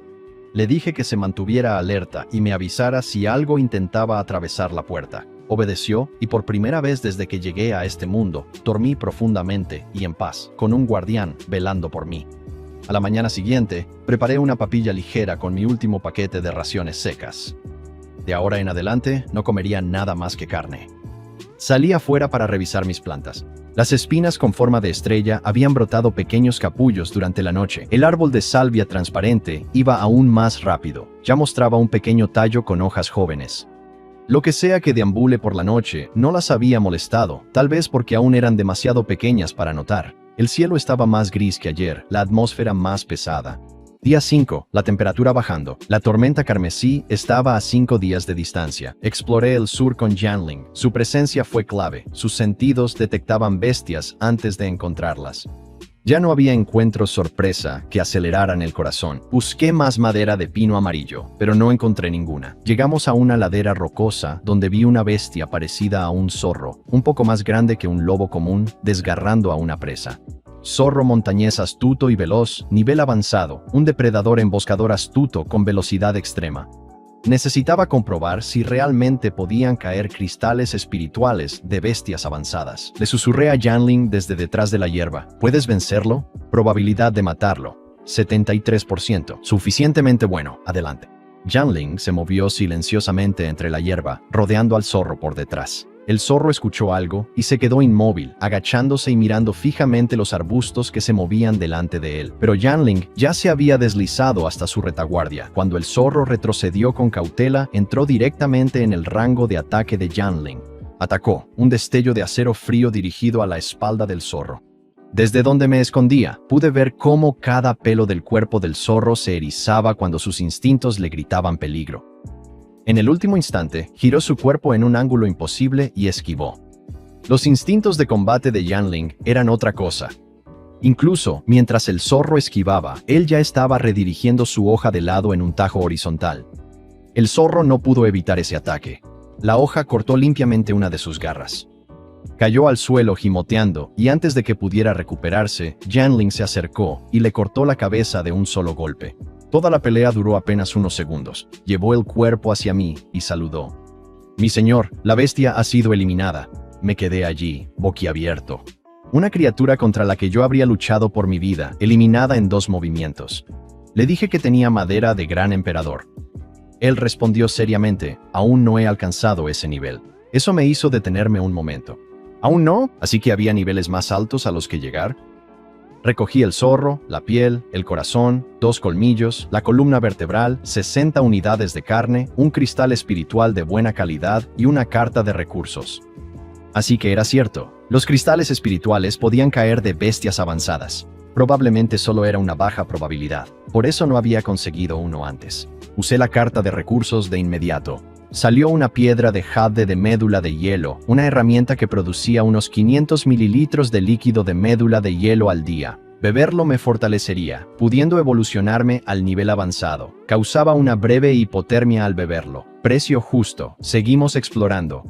Le dije que se mantuviera alerta y me avisara si algo intentaba atravesar la puerta. Obedeció y por primera vez desde que llegué a este mundo, dormí profundamente y en paz, con un guardián velando por mí. A la mañana siguiente, preparé una papilla ligera con mi último paquete de raciones secas. De ahora en adelante, no comería nada más que carne. Salí afuera para revisar mis plantas. Las espinas con forma de estrella habían brotado pequeños capullos durante la noche. El árbol de salvia transparente iba aún más rápido. Ya mostraba un pequeño tallo con hojas jóvenes. Lo que sea que deambule por la noche no las había molestado, tal vez porque aún eran demasiado pequeñas para notar. El cielo estaba más gris que ayer, la atmósfera más pesada. Día 5, la temperatura bajando. La tormenta carmesí estaba a 5 días de distancia. Exploré el sur con Yanling. Su presencia fue clave. Sus sentidos detectaban bestias antes de encontrarlas. Ya no había encuentros sorpresa que aceleraran el corazón. Busqué más madera de pino amarillo, pero no encontré ninguna. Llegamos a una ladera rocosa donde vi una bestia parecida a un zorro, un poco más grande que un lobo común, desgarrando a una presa. Zorro montañés astuto y veloz, nivel avanzado, un depredador emboscador astuto con velocidad extrema. Necesitaba comprobar si realmente podían caer cristales espirituales de bestias avanzadas. Le susurré a Yanling desde detrás de la hierba. ¿Puedes vencerlo? Probabilidad de matarlo. 73%. Suficientemente bueno. Adelante. Yanling se movió silenciosamente entre la hierba, rodeando al zorro por detrás. El zorro escuchó algo y se quedó inmóvil, agachándose y mirando fijamente los arbustos que se movían delante de él. Pero Yanling ya se había deslizado hasta su retaguardia. Cuando el zorro retrocedió con cautela, entró directamente en el rango de ataque de Yanling. Atacó, un destello de acero frío dirigido a la espalda del zorro. Desde donde me escondía, pude ver cómo cada pelo del cuerpo del zorro se erizaba cuando sus instintos le gritaban peligro. En el último instante, giró su cuerpo en un ángulo imposible y esquivó. Los instintos de combate de Yanling eran otra cosa. Incluso, mientras el zorro esquivaba, él ya estaba redirigiendo su hoja de lado en un tajo horizontal. El zorro no pudo evitar ese ataque. La hoja cortó limpiamente una de sus garras. Cayó al suelo gimoteando, y antes de que pudiera recuperarse, Yanling se acercó y le cortó la cabeza de un solo golpe. Toda la pelea duró apenas unos segundos. Llevó el cuerpo hacia mí y saludó. «Mi señor, la bestia ha sido eliminada». Me quedé allí, boquiabierto. Una criatura contra la que yo habría luchado por mi vida, eliminada en 2 movimientos. Le dije que tenía madera de gran emperador. Él respondió seriamente, «Aún no he alcanzado ese nivel». Eso me hizo detenerme un momento. ¿Aún no? ¿Así que había niveles más altos a los que llegar? Recogí el zorro, la piel, el corazón, 2 colmillos, la columna vertebral, 60 unidades de carne, un cristal espiritual de buena calidad y una carta de recursos. Así que era cierto, los cristales espirituales podían caer de bestias avanzadas. Probablemente solo era una baja probabilidad, por eso no había conseguido uno antes. Usé la carta de recursos de inmediato. Salió una piedra de jade de médula de hielo, una herramienta que producía unos 500 mililitros de líquido de médula de hielo al día. Beberlo me fortalecería, pudiendo evolucionarme al nivel avanzado. Causaba una breve hipotermia al beberlo. Precio justo. Seguimos explorando.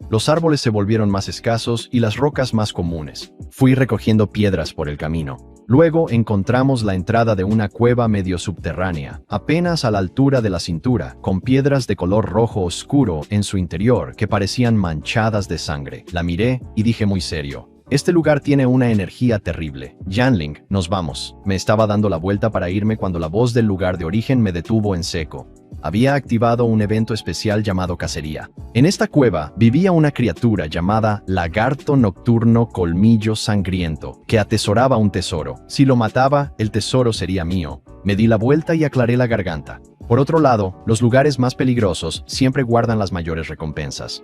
Los árboles se volvieron más escasos y las rocas más comunes. Fui recogiendo piedras por el camino. Luego encontramos la entrada de una cueva medio subterránea, apenas a la altura de la cintura, con piedras de color rojo oscuro en su interior que parecían manchadas de sangre. La miré y dije muy serio, Este lugar tiene una energía terrible. Yanling, nos vamos. Me estaba dando la vuelta para irme cuando la voz del lugar de origen me detuvo en seco. Había activado un evento especial llamado cacería. En esta cueva vivía una criatura llamada Lagarto Nocturno Colmillo Sangriento, que atesoraba un tesoro. Si lo mataba, el tesoro sería mío. Me di la vuelta y aclaré la garganta. Por otro lado, los lugares más peligrosos siempre guardan las mayores recompensas.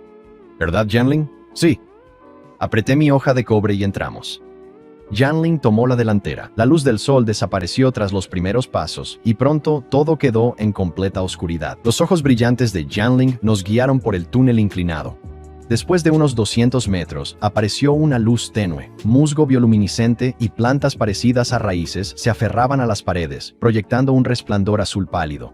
¿Verdad, Yanling? Sí. Apreté mi hoja de cobre y entramos. Yanling tomó la delantera. La luz del sol desapareció tras los primeros pasos, y pronto todo quedó en completa oscuridad. Los ojos brillantes de Yanling nos guiaron por el túnel inclinado. Después de unos 200 metros, apareció una luz tenue. Musgo bioluminiscente y plantas parecidas a raíces se aferraban a las paredes, proyectando un resplandor azul pálido.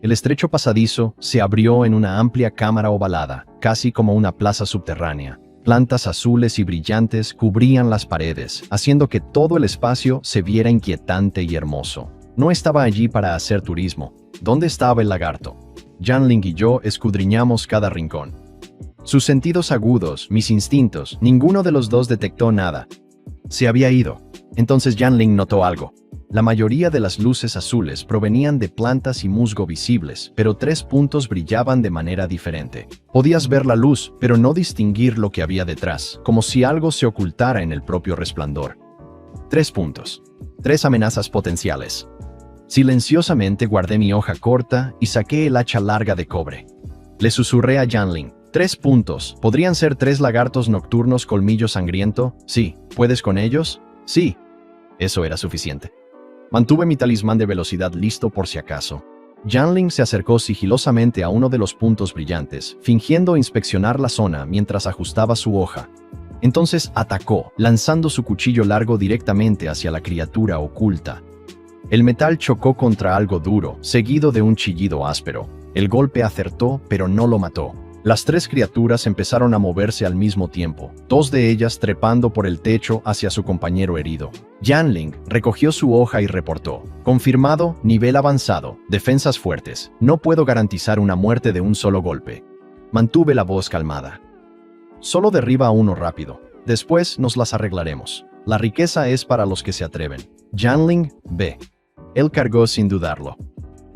El estrecho pasadizo se abrió en una amplia cámara ovalada, casi como una plaza subterránea. Plantas azules y brillantes cubrían las paredes, haciendo que todo el espacio se viera inquietante y hermoso. No estaba allí para hacer turismo. ¿Dónde estaba el lagarto? Yanling y yo escudriñamos cada rincón. Sus sentidos agudos, mis instintos, ninguno de los dos detectó nada. Se había ido. Entonces Yanling notó algo. La mayoría de las luces azules provenían de plantas y musgo visibles, pero 3 puntos brillaban de manera diferente. Podías ver la luz, pero no distinguir lo que había detrás, como si algo se ocultara en el propio resplandor. 3 puntos. 3 amenazas potenciales. Silenciosamente guardé mi hoja corta y saqué el hacha larga de cobre. Le susurré a Yanling. 3 puntos. ¿Podrían ser 3 lagartos nocturnos colmillo sangriento? Sí. ¿Puedes con ellos? Sí. Eso era suficiente. Mantuve mi talismán de velocidad listo por si acaso. Yanling se acercó sigilosamente a uno de los puntos brillantes, fingiendo inspeccionar la zona mientras ajustaba su hoja. Entonces atacó, lanzando su cuchillo largo directamente hacia la criatura oculta. El metal chocó contra algo duro, seguido de un chillido áspero. El golpe acertó, pero no lo mató. Las 3 criaturas empezaron a moverse al mismo tiempo, 2 de ellas trepando por el techo hacia su compañero herido. Yanling recogió su hoja y reportó. Confirmado, nivel avanzado, defensas fuertes. No puedo garantizar una muerte de un solo golpe. Mantuve la voz calmada. Solo derriba a uno rápido. Después nos las arreglaremos. La riqueza es para los que se atreven. Yanling, ve. Él cargó sin dudarlo.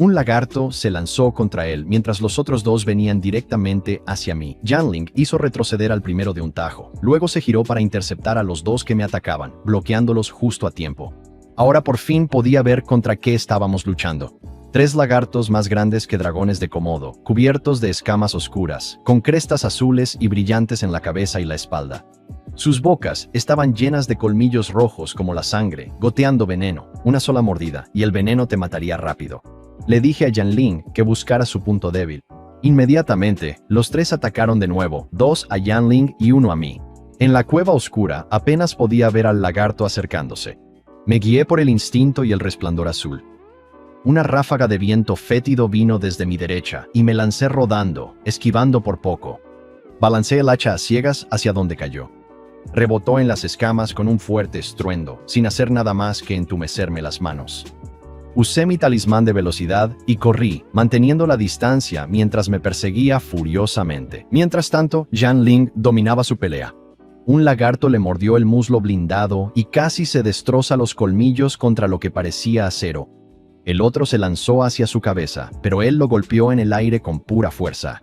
Un lagarto se lanzó contra él mientras los otros 2 venían directamente hacia mí. Yanling hizo retroceder al primero de un tajo. Luego se giró para interceptar a los 2 que me atacaban, bloqueándolos justo a tiempo. Ahora por fin podía ver contra qué estábamos luchando. 3 lagartos más grandes que dragones de Komodo, cubiertos de escamas oscuras, con crestas azules y brillantes en la cabeza y la espalda. Sus bocas estaban llenas de colmillos rojos como la sangre, goteando veneno. Una sola mordida, y el veneno te mataría rápido. Le dije a Yanling que buscara su punto débil. Inmediatamente, los 3 atacaron de nuevo, 2 a Yanling y 1 a mí. En la cueva oscura apenas podía ver al lagarto acercándose. Me guié por el instinto y el resplandor azul. Una ráfaga de viento fétido vino desde mi derecha y me lancé rodando, esquivando por poco. Balancé el hacha a ciegas hacia donde cayó. Rebotó en las escamas con un fuerte estruendo, sin hacer nada más que entumecerme las manos. Usé mi talismán de velocidad y corrí, manteniendo la distancia mientras me perseguía furiosamente. Mientras tanto, Yanling dominaba su pelea. Un lagarto le mordió el muslo blindado y casi se destroza los colmillos contra lo que parecía acero. El otro se lanzó hacia su cabeza, pero él lo golpeó en el aire con pura fuerza.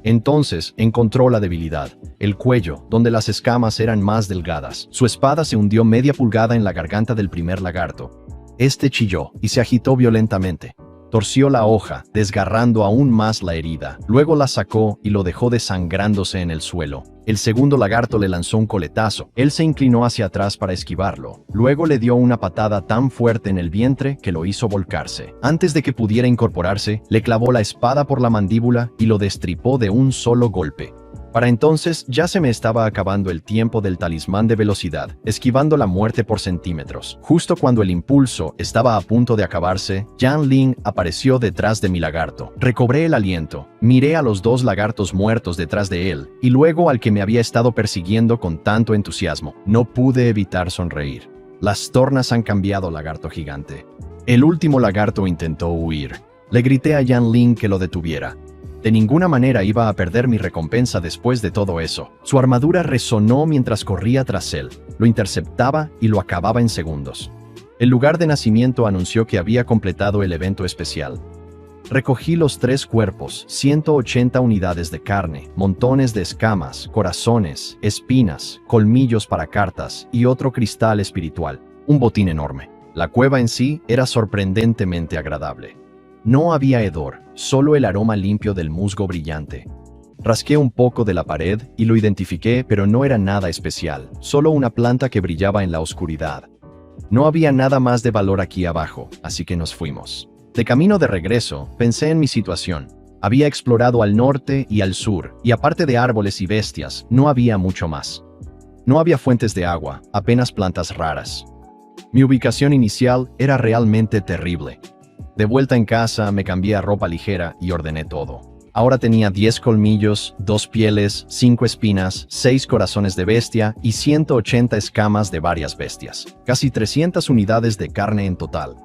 Entonces encontró la debilidad, el cuello, donde las escamas eran más delgadas. Su espada se hundió media pulgada en la garganta del primer lagarto. Este chilló y se agitó violentamente. Torció la hoja, desgarrando aún más la herida. Luego la sacó y lo dejó desangrándose en el suelo. El segundo lagarto le lanzó un coletazo. Él se inclinó hacia atrás para esquivarlo. Luego le dio una patada tan fuerte en el vientre que lo hizo volcarse. Antes de que pudiera incorporarse, le clavó la espada por la mandíbula y lo destripó de un solo golpe. Para entonces ya se me estaba acabando el tiempo del talismán de velocidad, esquivando la muerte por centímetros. Justo cuando el impulso estaba a punto de acabarse, Yanling apareció detrás de mi lagarto. Recobré el aliento, miré a los 2 lagartos muertos detrás de él, y luego al que me había estado persiguiendo con tanto entusiasmo. No pude evitar sonreír. Las tornas han cambiado, lagarto gigante. El último lagarto intentó huir. Le grité a Yanling que lo detuviera. De ninguna manera iba a perder mi recompensa después de todo eso. Su armadura resonó mientras corría tras él, lo interceptaba y lo acababa en segundos. El lugar de nacimiento anunció que había completado el evento especial. Recogí los 3 cuerpos, 180 unidades de carne, montones de escamas, corazones, espinas, colmillos para cartas y otro cristal espiritual. Un botín enorme. La cueva en sí era sorprendentemente agradable. No había hedor, solo el aroma limpio del musgo brillante. Rasqué un poco de la pared y lo identifiqué, pero no era nada especial, solo una planta que brillaba en la oscuridad. No había nada más de valor aquí abajo, así que nos fuimos. De camino de regreso, pensé en mi situación. Había explorado al norte y al sur, y aparte de árboles y bestias, no había mucho más. No había fuentes de agua, apenas plantas raras. Mi ubicación inicial era realmente terrible. De vuelta en casa, me cambié a ropa ligera y ordené todo. Ahora tenía 10 colmillos, 2 pieles, 5 espinas, 6 corazones de bestia y 180 escamas de varias bestias. Casi 300 unidades de carne en total.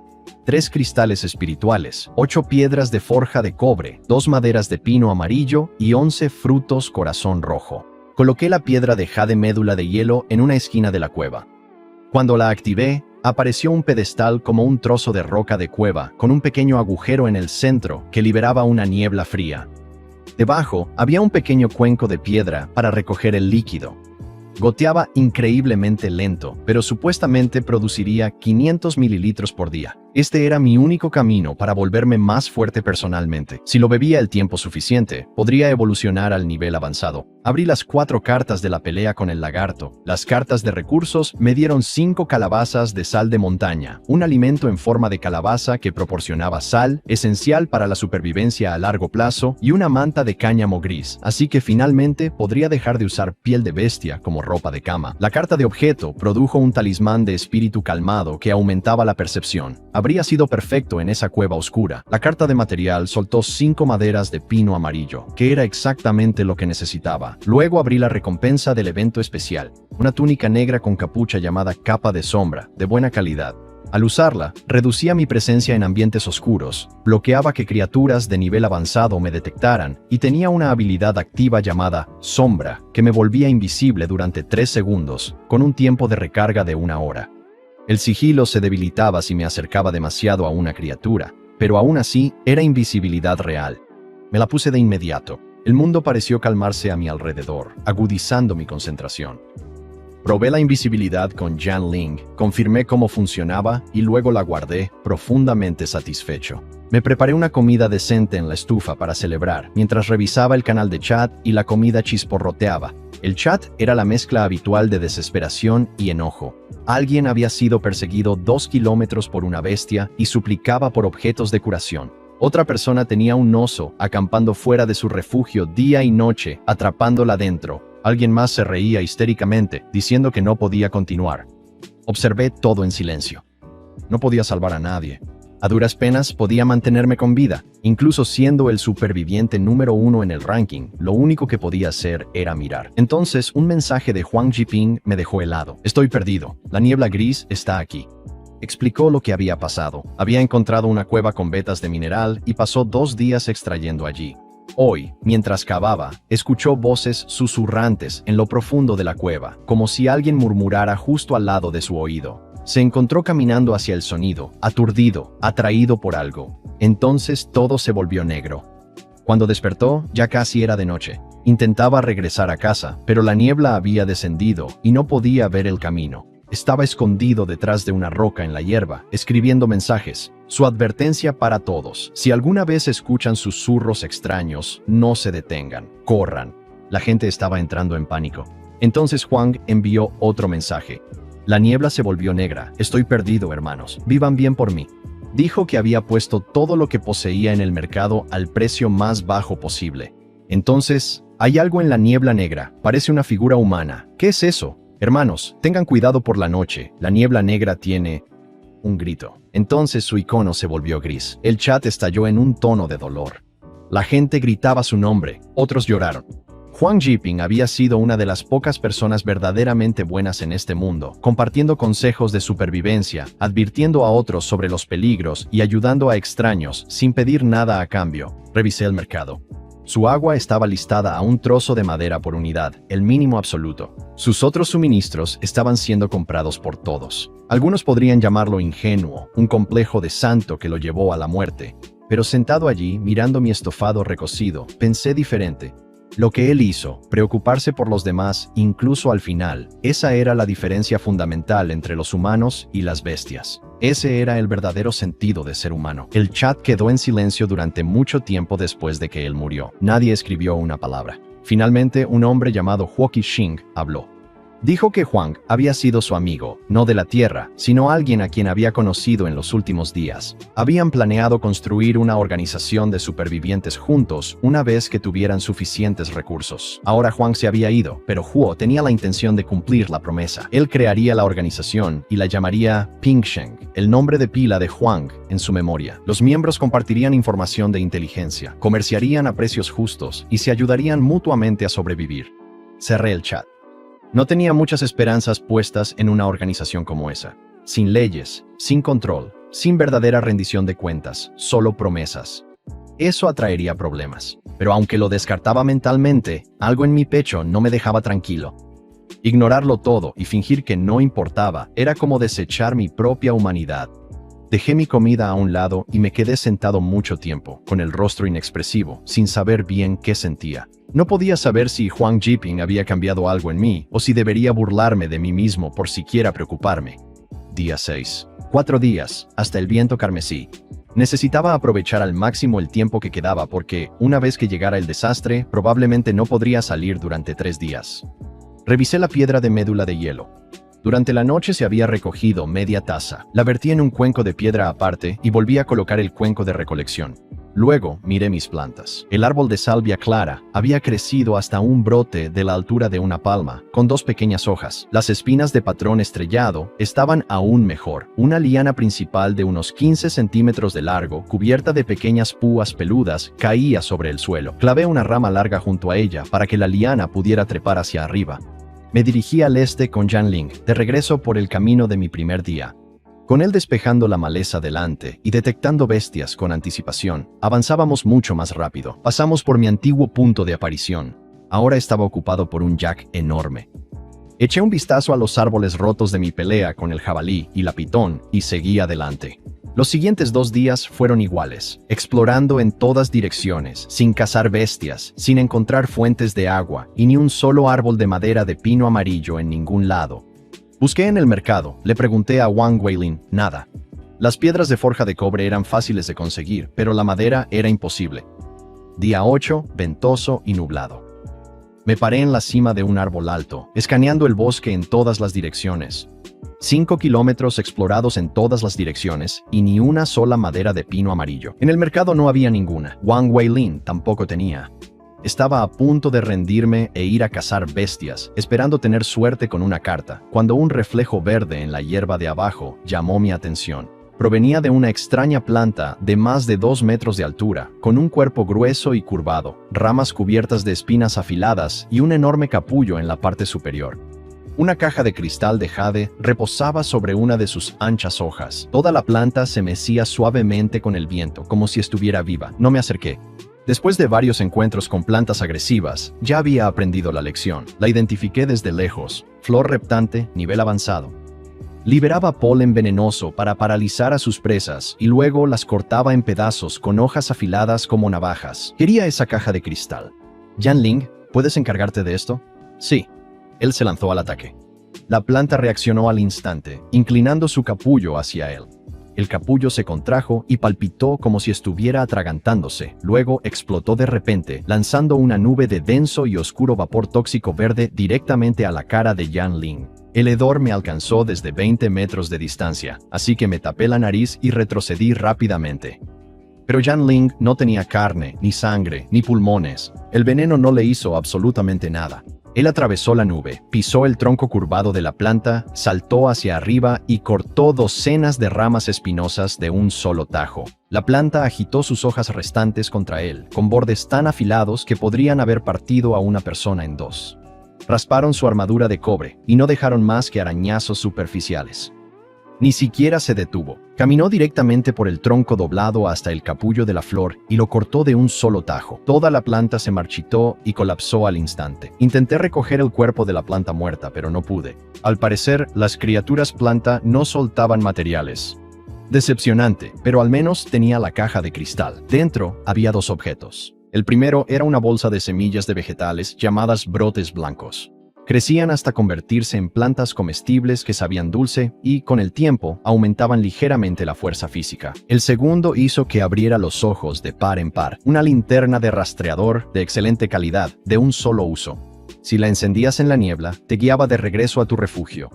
3 cristales espirituales, 8 piedras de forja de cobre, 2 maderas de pino amarillo y 11 frutos corazón rojo. Coloqué la piedra de jade médula de hielo en una esquina de la cueva. Cuando la activé, apareció un pedestal como un trozo de roca de cueva, con un pequeño agujero en el centro que liberaba una niebla fría. Debajo había un pequeño cuenco de piedra para recoger el líquido. Goteaba increíblemente lento, pero supuestamente produciría 500 mililitros por día. Este era mi único camino para volverme más fuerte personalmente. Si lo bebía el tiempo suficiente, podría evolucionar al nivel avanzado. Abrí las 4 cartas de la pelea con el lagarto. Las cartas de recursos me dieron 5 calabazas de sal de montaña, un alimento en forma de calabaza que proporcionaba sal, esencial para la supervivencia a largo plazo, y una manta de cáñamo gris, así que finalmente podría dejar de usar piel de bestia como ropa de cama. La carta de objeto produjo un talismán de espíritu calmado que aumentaba la percepción. Habría sido perfecto en esa cueva oscura. La carta de material soltó 5 maderas de pino amarillo, que era exactamente lo que necesitaba. Luego abrí la recompensa del evento especial, una túnica negra con capucha llamada capa de sombra, de buena calidad. Al usarla, reducía mi presencia en ambientes oscuros, bloqueaba que criaturas de nivel avanzado me detectaran y tenía una habilidad activa llamada sombra, que me volvía invisible durante 3 segundos, con un tiempo de recarga de 1 hora. El sigilo se debilitaba si me acercaba demasiado a una criatura, pero aún así era invisibilidad real. Me la puse de inmediato. El mundo pareció calmarse a mi alrededor, agudizando mi concentración. Probé la invisibilidad con Jan Ling, confirmé cómo funcionaba y luego la guardé, profundamente satisfecho. Me preparé una comida decente en la estufa para celebrar, mientras revisaba el canal de chat y la comida chisporroteaba. El chat era la mezcla habitual de desesperación y enojo. Alguien había sido perseguido 2 kilómetros por una bestia y suplicaba por objetos de curación. Otra persona tenía un oso acampando fuera de su refugio día y noche, atrapándola dentro. Alguien más se reía histéricamente, diciendo que no podía continuar. Observé todo en silencio. No podía salvar a nadie. A duras penas podía mantenerme con vida. Incluso siendo el superviviente número 1 en el ranking, lo único que podía hacer era mirar. Entonces, un mensaje de Huang Jiping me dejó helado. Estoy perdido. La niebla gris está aquí. Explicó lo que había pasado. Había encontrado una cueva con vetas de mineral y pasó 2 días extrayendo allí. Hoy, mientras cavaba, escuchó voces susurrantes en lo profundo de la cueva, como si alguien murmurara justo al lado de su oído. Se encontró caminando hacia el sonido, aturdido, atraído por algo. Entonces todo se volvió negro. Cuando despertó, ya casi era de noche. Intentaba regresar a casa, pero la niebla había descendido y no podía ver el camino. Estaba escondido detrás de una roca en la hierba, escribiendo mensajes. Su advertencia para todos: si alguna vez escuchan susurros extraños, no se detengan, corran. La gente estaba entrando en pánico. Entonces Huang envió otro mensaje. La niebla se volvió negra. Estoy perdido, hermanos. Vivan bien por mí. Dijo que había puesto todo lo que poseía en el mercado al precio más bajo posible. Entonces, hay algo en la niebla negra. Parece una figura humana. ¿Qué es eso? Hermanos, tengan cuidado por la noche. La niebla negra tiene un grito. Entonces su icono se volvió gris. El chat estalló en un tono de dolor. La gente gritaba su nombre. Otros lloraron. Huang Jiping había sido una de las pocas personas verdaderamente buenas en este mundo, compartiendo consejos de supervivencia, advirtiendo a otros sobre los peligros y ayudando a extraños sin pedir nada a cambio. Revisé el mercado. Su agua estaba listada a un trozo de madera por unidad, el mínimo absoluto. Sus otros suministros estaban siendo comprados por todos. Algunos podrían llamarlo ingenuo, un complejo de santo que lo llevó a la muerte. Pero sentado allí, mirando mi estofado recocido, pensé diferente. Lo que él hizo, preocuparse por los demás, incluso al final, esa era la diferencia fundamental entre los humanos y las bestias. Ese era el verdadero sentido de ser humano. El chat quedó en silencio durante mucho tiempo después de que él murió. Nadie escribió una palabra. Finalmente, un hombre llamado Huoqi Xing habló. Dijo que Huang había sido su amigo, no de la tierra, sino alguien a quien había conocido en los últimos días. Habían planeado construir una organización de supervivientes juntos una vez que tuvieran suficientes recursos. Ahora Huang se había ido, pero Huo tenía la intención de cumplir la promesa. Él crearía la organización y la llamaría Pingsheng, el nombre de pila de Huang en su memoria. Los miembros compartirían información de inteligencia, comerciarían a precios justos y se ayudarían mutuamente a sobrevivir. Cerré el chat. No tenía muchas esperanzas puestas en una organización como esa. Sin leyes, sin control, sin verdadera rendición de cuentas, solo promesas. Eso atraería problemas. Pero aunque lo descartaba mentalmente, algo en mi pecho no me dejaba tranquilo. Ignorarlo todo y fingir que no importaba era como desechar mi propia humanidad. Dejé mi comida a un lado y me quedé sentado mucho tiempo, con el rostro inexpresivo, sin saber bien qué sentía. No podía saber si Huang Jiping había cambiado algo en mí, o si debería burlarme de mí mismo por siquiera preocuparme. Día 6. 4 días, hasta el viento carmesí. Necesitaba aprovechar al máximo el tiempo que quedaba porque, una vez que llegara el desastre, probablemente no podría salir durante 3 días. Revisé la piedra de médula de hielo. Durante la noche se había recogido media taza. La vertí en un cuenco de piedra aparte y volví a colocar el cuenco de recolección. Luego miré mis plantas. El árbol de salvia clara había crecido hasta un brote de la altura de una palma, con 2 pequeñas hojas. Las espinas de patrón estrellado estaban aún mejor. Una liana principal de unos 15 centímetros de largo, cubierta de pequeñas púas peludas, caía sobre el suelo. Clavé una rama larga junto a ella para que la liana pudiera trepar hacia arriba. Me dirigí al este con Yanling, de regreso por el camino de mi primer día. Con él despejando la maleza delante y detectando bestias con anticipación, avanzábamos mucho más rápido. Pasamos por mi antiguo punto de aparición. Ahora estaba ocupado por un yak enorme. Eché un vistazo a los árboles rotos de mi pelea con el jabalí y la pitón y seguí adelante. Los siguientes 2 días fueron iguales, explorando en todas direcciones, sin cazar bestias, sin encontrar fuentes de agua y ni un solo árbol de madera de pino amarillo en ningún lado. Busqué en el mercado, le pregunté a Wang Weilin, nada. Las piedras de forja de cobre eran fáciles de conseguir, pero la madera era imposible. Día 8, ventoso y nublado. Me paré en la cima de un árbol alto, escaneando el bosque en todas las direcciones. 5 kilómetros explorados en todas las direcciones y ni una sola madera de pino amarillo. En el mercado no había ninguna. Wang Weilin tampoco tenía. Estaba a punto de rendirme e ir a cazar bestias, esperando tener suerte con una carta, cuando un reflejo verde en la hierba de abajo llamó mi atención. Provenía de una extraña planta de más de 2 metros de altura, con un cuerpo grueso y curvado, ramas cubiertas de espinas afiladas y un enorme capullo en la parte superior. Una caja de cristal de jade reposaba sobre una de sus anchas hojas. Toda la planta se mecía suavemente con el viento, como si estuviera viva. No me acerqué. Después de varios encuentros con plantas agresivas, ya había aprendido la lección. La identifiqué desde lejos. Flor reptante, nivel avanzado. Liberaba polen venenoso para paralizar a sus presas y luego las cortaba en pedazos con hojas afiladas como navajas. Quería esa caja de cristal. Yanling, ¿puedes encargarte de esto? Sí. Él se lanzó al ataque. La planta reaccionó al instante, inclinando su capullo hacia él. El capullo se contrajo y palpitó como si estuviera atragantándose. Luego explotó de repente, lanzando una nube de denso y oscuro vapor tóxico verde directamente a la cara de Yanling. El hedor me alcanzó desde 20 metros de distancia, así que me tapé la nariz y retrocedí rápidamente. Pero Yanling no tenía carne, ni sangre, ni pulmones. El veneno no le hizo absolutamente nada. Él atravesó la nube, pisó el tronco curvado de la planta, saltó hacia arriba y cortó docenas de ramas espinosas de un solo tajo. La planta agitó sus hojas restantes contra él, con bordes tan afilados que podrían haber partido a una persona en 2. Rasparon su armadura de cobre y no dejaron más que arañazos superficiales. Ni siquiera se detuvo. Caminó directamente por el tronco doblado hasta el capullo de la flor y lo cortó de un solo tajo. Toda la planta se marchitó y colapsó al instante. Intenté recoger el cuerpo de la planta muerta, pero no pude. Al parecer, las criaturas planta no soltaban materiales. Decepcionante, pero al menos tenía la caja de cristal. Dentro había dos objetos. El primero era una bolsa de semillas de vegetales llamadas brotes blancos. Crecían hasta convertirse en plantas comestibles que sabían dulce y, con el tiempo, aumentaban ligeramente la fuerza física. El segundo hizo que abriera los ojos de par en par. Una linterna de rastreador de excelente calidad, de un solo uso. Si la encendías en la niebla, te guiaba de regreso a tu refugio.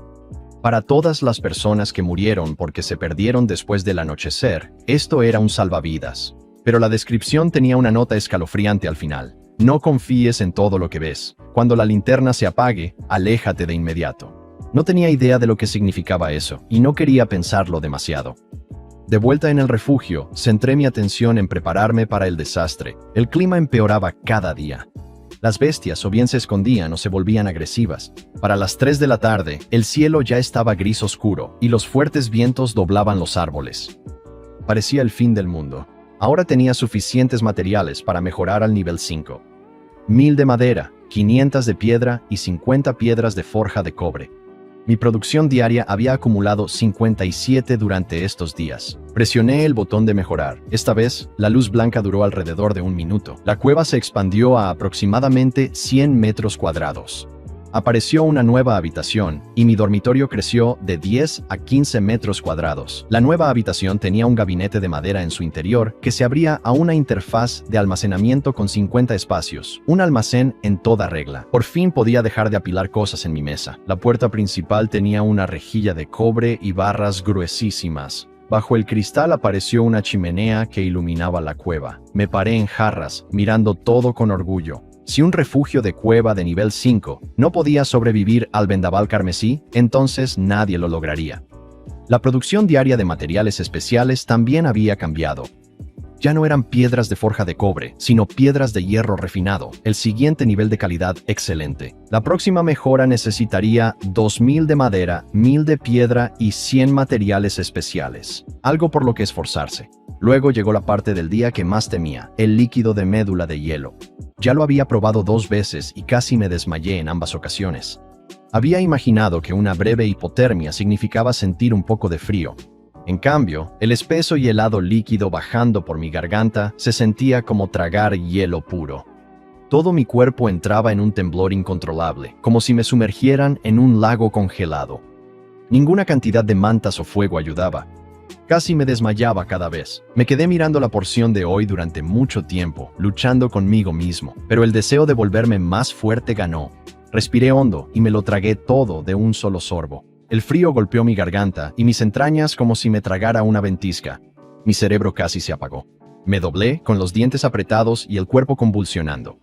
Para todas las personas que murieron porque se perdieron después del anochecer, esto era un salvavidas. Pero la descripción tenía una nota escalofriante al final. No confíes en todo lo que ves. Cuando la linterna se apague, aléjate de inmediato. No tenía idea de lo que significaba eso, y no quería pensarlo demasiado. De vuelta en el refugio, centré mi atención en prepararme para el desastre. El clima empeoraba cada día. Las bestias o bien se escondían o se volvían agresivas. Para las 3 de la tarde, el cielo ya estaba gris oscuro, y los fuertes vientos doblaban los árboles. Parecía el fin del mundo. Ahora tenía suficientes materiales para mejorar al nivel 5. 1000 de madera, 500 de piedra y 50 piedras de forja de cobre. Mi producción diaria había acumulado 57 durante estos días. Presioné el botón de mejorar. Esta vez, la luz blanca duró alrededor de 1 minuto. La cueva se expandió a aproximadamente 100 metros cuadrados. Apareció una nueva habitación, y mi dormitorio creció de 10 a 15 metros cuadrados. La nueva habitación tenía un gabinete de madera en su interior que se abría a una interfaz de almacenamiento con 50 espacios, un almacén en toda regla. Por fin podía dejar de apilar cosas en mi mesa. La puerta principal tenía una rejilla de cobre y barras gruesísimas. Bajo el cristal apareció una chimenea que iluminaba la cueva. Me paré en jarras, mirando todo con orgullo. Si un refugio de cueva de nivel 5 no podía sobrevivir al vendaval carmesí, entonces nadie lo lograría. La producción diaria de materiales especiales también había cambiado. Ya no eran piedras de forja de cobre, sino piedras de hierro refinado, el siguiente nivel de calidad excelente. La próxima mejora necesitaría 2000 de madera, 1000 de piedra y 100 materiales especiales. Algo por lo que esforzarse. Luego llegó la parte del día que más temía, el líquido de médula de hielo. Ya lo había probado 2 veces y casi me desmayé en ambas ocasiones. Había imaginado que una breve hipotermia significaba sentir un poco de frío. En cambio, el espeso y helado líquido bajando por mi garganta se sentía como tragar hielo puro. Todo mi cuerpo entraba en un temblor incontrolable, como si me sumergieran en un lago congelado. Ninguna cantidad de mantas o fuego ayudaba. Casi me desmayaba cada vez. Me quedé mirando la porción de hoy durante mucho tiempo, luchando conmigo mismo, pero el deseo de volverme más fuerte ganó. Respiré hondo y me lo tragué todo de un solo sorbo. El frío golpeó mi garganta y mis entrañas como si me tragara una ventisca. Mi cerebro casi se apagó. Me doblé, con los dientes apretados y el cuerpo convulsionando.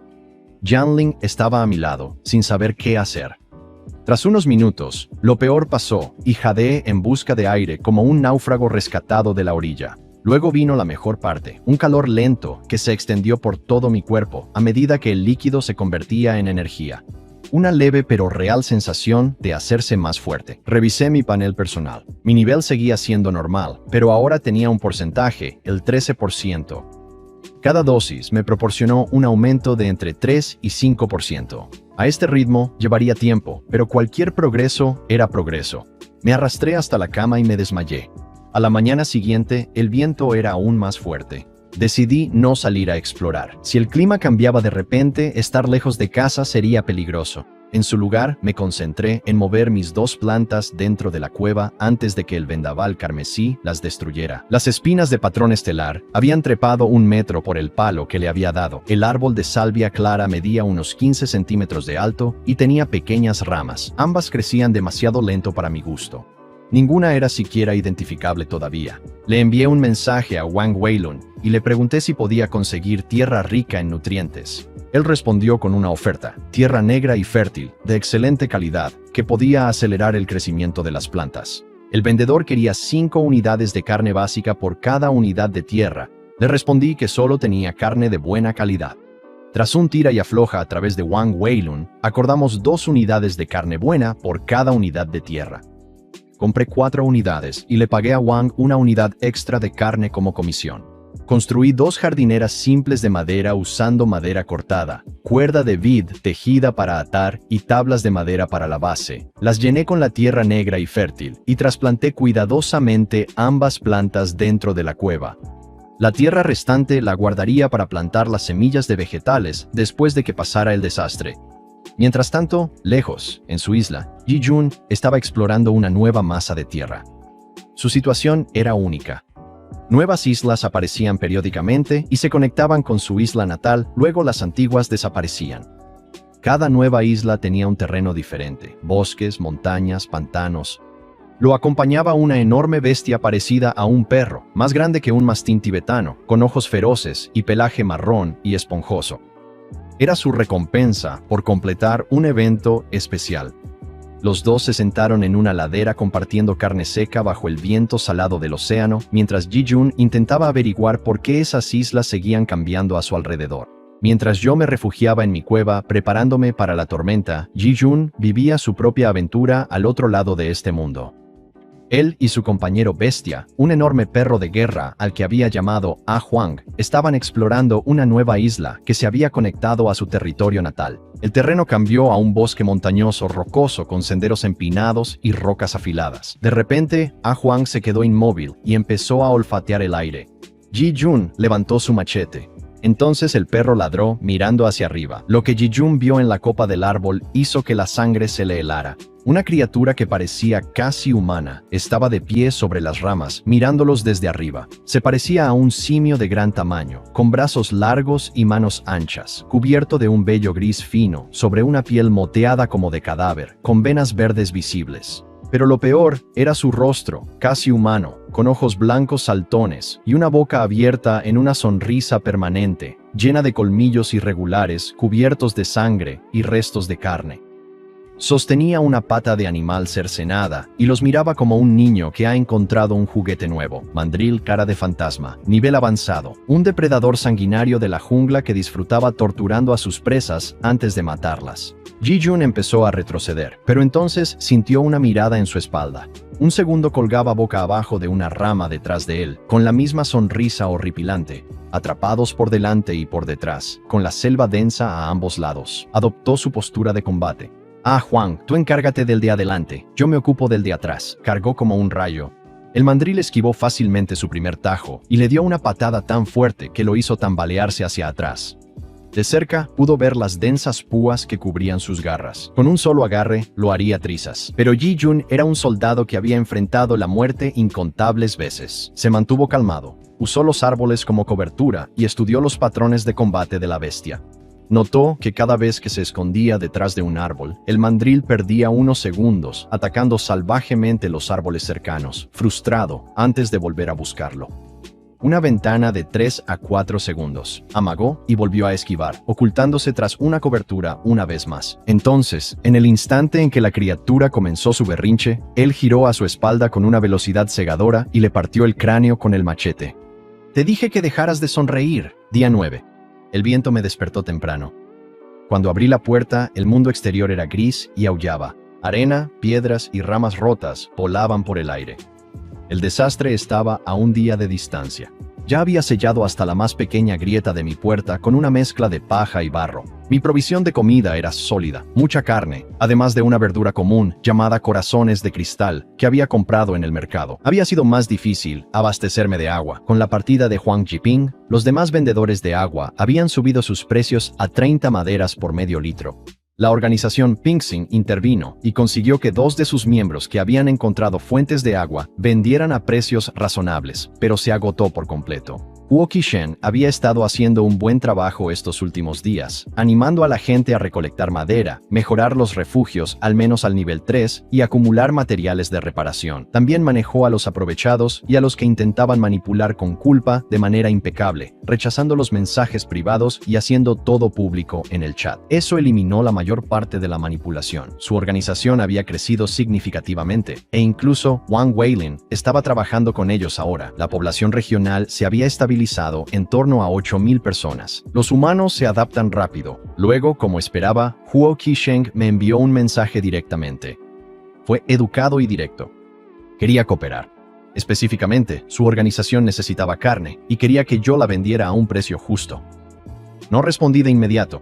Janling estaba a mi lado, sin saber qué hacer. Tras unos minutos, lo peor pasó y jadeé en busca de aire como un náufrago rescatado de la orilla. Luego vino la mejor parte, un calor lento que se extendió por todo mi cuerpo a medida que el líquido se convertía en energía. Una leve pero real sensación de hacerse más fuerte. Revisé mi panel personal. Mi nivel seguía siendo normal, pero ahora tenía un porcentaje, el 13%. Cada dosis me proporcionó un aumento de entre 3 y 5%. A este ritmo llevaría tiempo, pero cualquier progreso era progreso. Me arrastré hasta la cama y me desmayé. A la mañana siguiente, el viento era aún más fuerte. Decidí no salir a explorar. Si el clima cambiaba de repente, estar lejos de casa sería peligroso. En su lugar, me concentré en mover mis 2 plantas dentro de la cueva antes de que el vendaval carmesí las destruyera. Las espinas de patrón estelar habían trepado 1 metro por el palo que le había dado. El árbol de salvia clara medía unos 15 centímetros de alto y tenía pequeñas ramas. Ambas crecían demasiado lento para mi gusto. Ninguna era siquiera identificable todavía. Le envié un mensaje a Wang Weilun y le pregunté si podía conseguir tierra rica en nutrientes. Él respondió con una oferta, tierra negra y fértil, de excelente calidad, que podía acelerar el crecimiento de las plantas. El vendedor quería 5 unidades de carne básica por cada unidad de tierra. Le respondí que solo tenía carne de buena calidad. Tras un tira y afloja a través de Wang Weilun, acordamos 2 unidades de carne buena por cada unidad de tierra. Compré 4 unidades y le pagué a Wang una unidad extra de carne como comisión. Construí 2 jardineras simples de madera usando madera cortada, cuerda de vid tejida para atar y tablas de madera para la base. Las llené con la tierra negra y fértil y trasplanté cuidadosamente ambas plantas dentro de la cueva. La tierra restante la guardaría para plantar las semillas de vegetales después de que pasara el desastre. Mientras tanto, lejos, en su isla, Ji-jun estaba explorando una nueva masa de tierra. Su situación era única. Nuevas islas aparecían periódicamente y se conectaban con su isla natal, luego las antiguas desaparecían. Cada nueva isla tenía un terreno diferente, bosques, montañas, pantanos. Lo acompañaba una enorme bestia parecida a un perro, más grande que un mastín tibetano, con ojos feroces y pelaje marrón y esponjoso. Era su recompensa por completar un evento especial. Los dos se sentaron en una ladera compartiendo carne seca bajo el viento salado del océano, mientras Ji-jun intentaba averiguar por qué esas islas seguían cambiando a su alrededor. Mientras yo me refugiaba en mi cueva preparándome para la tormenta, Ji-jun vivía su propia aventura al otro lado de este mundo. Él y su compañero Bestia, un enorme perro de guerra al que había llamado Ah Huang, estaban explorando una nueva isla que se había conectado a su territorio natal. El terreno cambió a un bosque montañoso rocoso con senderos empinados y rocas afiladas. De repente, Ah Huang se quedó inmóvil y empezó a olfatear el aire. Ji-jun levantó su machete. Entonces el perro ladró mirando hacia arriba. Lo que Ji-jun vio en la copa del árbol hizo que la sangre se le helara. Una criatura que parecía casi humana estaba de pie sobre las ramas, mirándolos desde arriba. Se parecía a un simio de gran tamaño, con brazos largos y manos anchas, cubierto de un vello gris fino, sobre una piel moteada como de cadáver, con venas verdes visibles. Pero lo peor era su rostro, casi humano, con ojos blancos saltones y una boca abierta en una sonrisa permanente, llena de colmillos irregulares cubiertos de sangre y restos de carne. Sostenía una pata de animal cercenada y los miraba como un niño que ha encontrado un juguete nuevo. Mandrill cara de fantasma, nivel avanzado, un depredador sanguinario de la jungla que disfrutaba torturando a sus presas antes de matarlas. Ji-jun empezó a retroceder, pero entonces sintió una mirada en su espalda. Un segundo colgaba boca abajo de una rama detrás de él, con la misma sonrisa horripilante, atrapados por delante y por detrás, con la selva densa a ambos lados. Adoptó su postura de combate. Ah, Juan, tú encárgate del de adelante, yo me ocupo del de atrás, cargó como un rayo. El mandril esquivó fácilmente su primer tajo y le dio una patada tan fuerte que lo hizo tambalearse hacia atrás. De cerca pudo ver las densas púas que cubrían sus garras. Con un solo agarre lo haría trizas. Pero Ji-jun era un soldado que había enfrentado la muerte incontables veces. Se mantuvo calmado, usó los árboles como cobertura y estudió los patrones de combate de la bestia. Notó que cada vez que se escondía detrás de un árbol, el mandril perdía unos segundos, atacando salvajemente los árboles cercanos, frustrado, antes de volver a buscarlo. Una ventana de 3 a 4 segundos. Amagó y volvió a esquivar, ocultándose tras una cobertura una vez más. Entonces, en el instante en que la criatura comenzó su berrinche, él giró a su espalda con una velocidad cegadora y le partió el cráneo con el machete. «Te dije que dejaras de sonreír». Día 9. El viento me despertó temprano. Cuando abrí la puerta, el mundo exterior era gris y aullaba. Arena, piedras y ramas rotas volaban por el aire. El desastre estaba a un día de distancia. Ya había sellado hasta la más pequeña grieta de mi puerta con una mezcla de paja y barro. Mi provisión de comida era sólida, mucha carne, además de una verdura común llamada corazones de cristal que había comprado en el mercado. Había sido más difícil abastecerme de agua. Con la partida de Huang Jiping, los demás vendedores de agua habían subido sus precios a 30 maderas por medio litro. La organización Pingsing intervino y consiguió que 2 de sus miembros que habían encontrado fuentes de agua vendieran a precios razonables, pero se agotó por completo. Huo Qishen había estado haciendo un buen trabajo estos últimos días, animando a la gente a recolectar madera, mejorar los refugios al menos al nivel 3 y acumular materiales de reparación. También manejó a los aprovechados y a los que intentaban manipular con culpa de manera impecable, rechazando los mensajes privados y haciendo todo público en el chat. Eso eliminó la mayor parte de la manipulación. Su organización había crecido significativamente, e incluso Wang Weilin estaba trabajando con ellos ahora. La población regional se había estabilizado en torno a 8,000 personas. Los humanos se adaptan rápido. Luego, como esperaba, Huo Qisheng me envió un mensaje directamente. Fue educado y directo. Quería cooperar. Específicamente, su organización necesitaba carne y quería que yo la vendiera a un precio justo. No respondí de inmediato.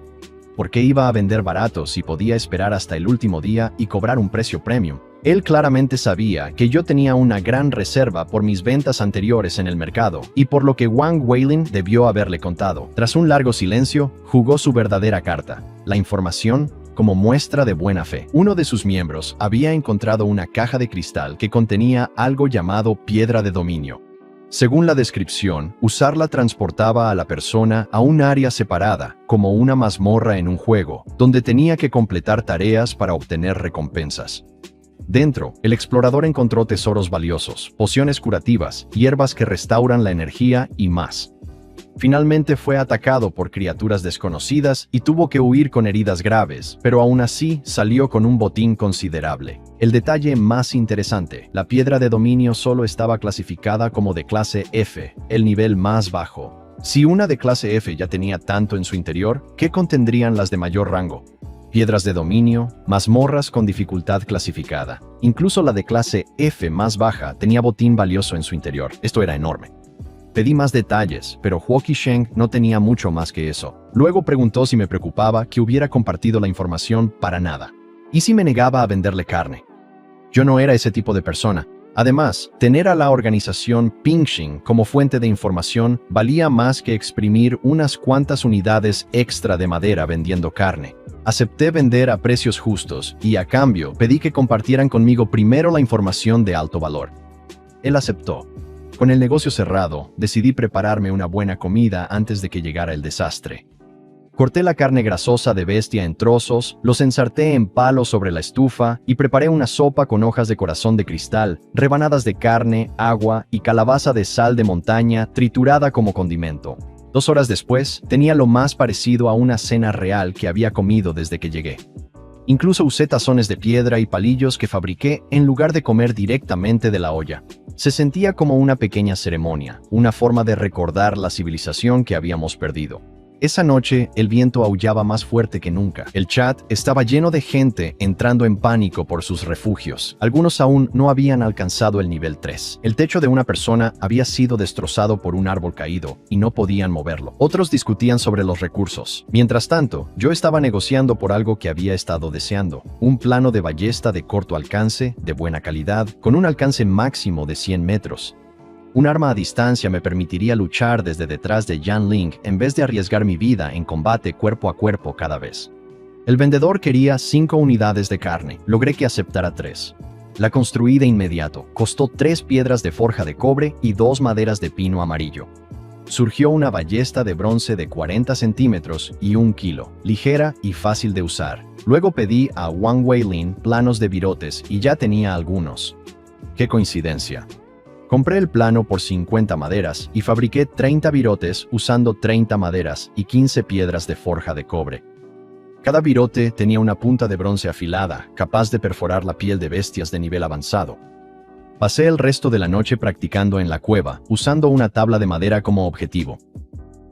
¿Por qué iba a vender barato si podía esperar hasta el último día y cobrar un precio premium? Él claramente sabía que yo tenía una gran reserva por mis ventas anteriores en el mercado y por lo que Wang Weilin debió haberle contado. Tras un largo silencio, jugó su verdadera carta, la información como muestra de buena fe. Uno de sus miembros había encontrado una caja de cristal que contenía algo llamado piedra de dominio. Según la descripción, usarla transportaba a la persona a un área separada, como una mazmorra en un juego, donde tenía que completar tareas para obtener recompensas. Dentro, el explorador encontró tesoros valiosos, pociones curativas, hierbas que restauran la energía y más. Finalmente fue atacado por criaturas desconocidas y tuvo que huir con heridas graves, pero aún así salió con un botín considerable. El detalle más interesante, la piedra de dominio solo estaba clasificada como de clase F, el nivel más bajo. Si una de clase F ya tenía tanto en su interior, ¿qué contendrían las de mayor rango? Piedras de dominio, mazmorras con dificultad clasificada. Incluso la de clase F más baja tenía botín valioso en su interior. Esto era enorme. Pedí más detalles, pero Huo Qisheng no tenía mucho más que eso. Luego preguntó si me preocupaba que hubiera compartido la información para nada. ¿Y si me negaba a venderle carne? Yo no era ese tipo de persona. Además, tener a la organización Pingxing como fuente de información valía más que exprimir unas cuantas unidades extra de madera vendiendo carne. Acepté vender a precios justos y, a cambio, pedí que compartieran conmigo primero la información de alto valor. Él aceptó. Con el negocio cerrado, decidí prepararme una buena comida antes de que llegara el desastre. Corté la carne grasosa de bestia en trozos, los ensarté en palos sobre la estufa y preparé una sopa con hojas de corazón de cristal, rebanadas de carne, agua y calabaza de sal de montaña triturada como condimento. 2 horas después, tenía lo más parecido a una cena real que había comido desde que llegué. Incluso usé tazones de piedra y palillos que fabriqué en lugar de comer directamente de la olla. Se sentía como una pequeña ceremonia, una forma de recordar la civilización que habíamos perdido. Esa noche, el viento aullaba más fuerte que nunca. El chat estaba lleno de gente entrando en pánico por sus refugios. Algunos aún no habían alcanzado el nivel 3. El techo de una persona había sido destrozado por un árbol caído y no podían moverlo. Otros discutían sobre los recursos. Mientras tanto, yo estaba negociando por algo que había estado deseando. Un plano de ballesta de corto alcance, de buena calidad, con un alcance máximo de 100 metros. Un arma a distancia me permitiría luchar desde detrás de Yan Ling en vez de arriesgar mi vida en combate cuerpo a cuerpo cada vez. El vendedor quería 5 unidades de carne. Logré que aceptara 3. La construí de inmediato. Costó 3 piedras de forja de cobre y 2 maderas de pino amarillo. Surgió una ballesta de bronce de 40 centímetros y 1 kilo, ligera y fácil de usar. Luego pedí a Wang Weilin planos de virotes y ya tenía algunos. ¡Qué coincidencia! Compré el plano por 50 maderas y fabriqué 30 virotes usando 30 maderas y 15 piedras de forja de cobre. Cada virote tenía una punta de bronce afilada, capaz de perforar la piel de bestias de nivel avanzado. Pasé el resto de la noche practicando en la cueva, usando una tabla de madera como objetivo.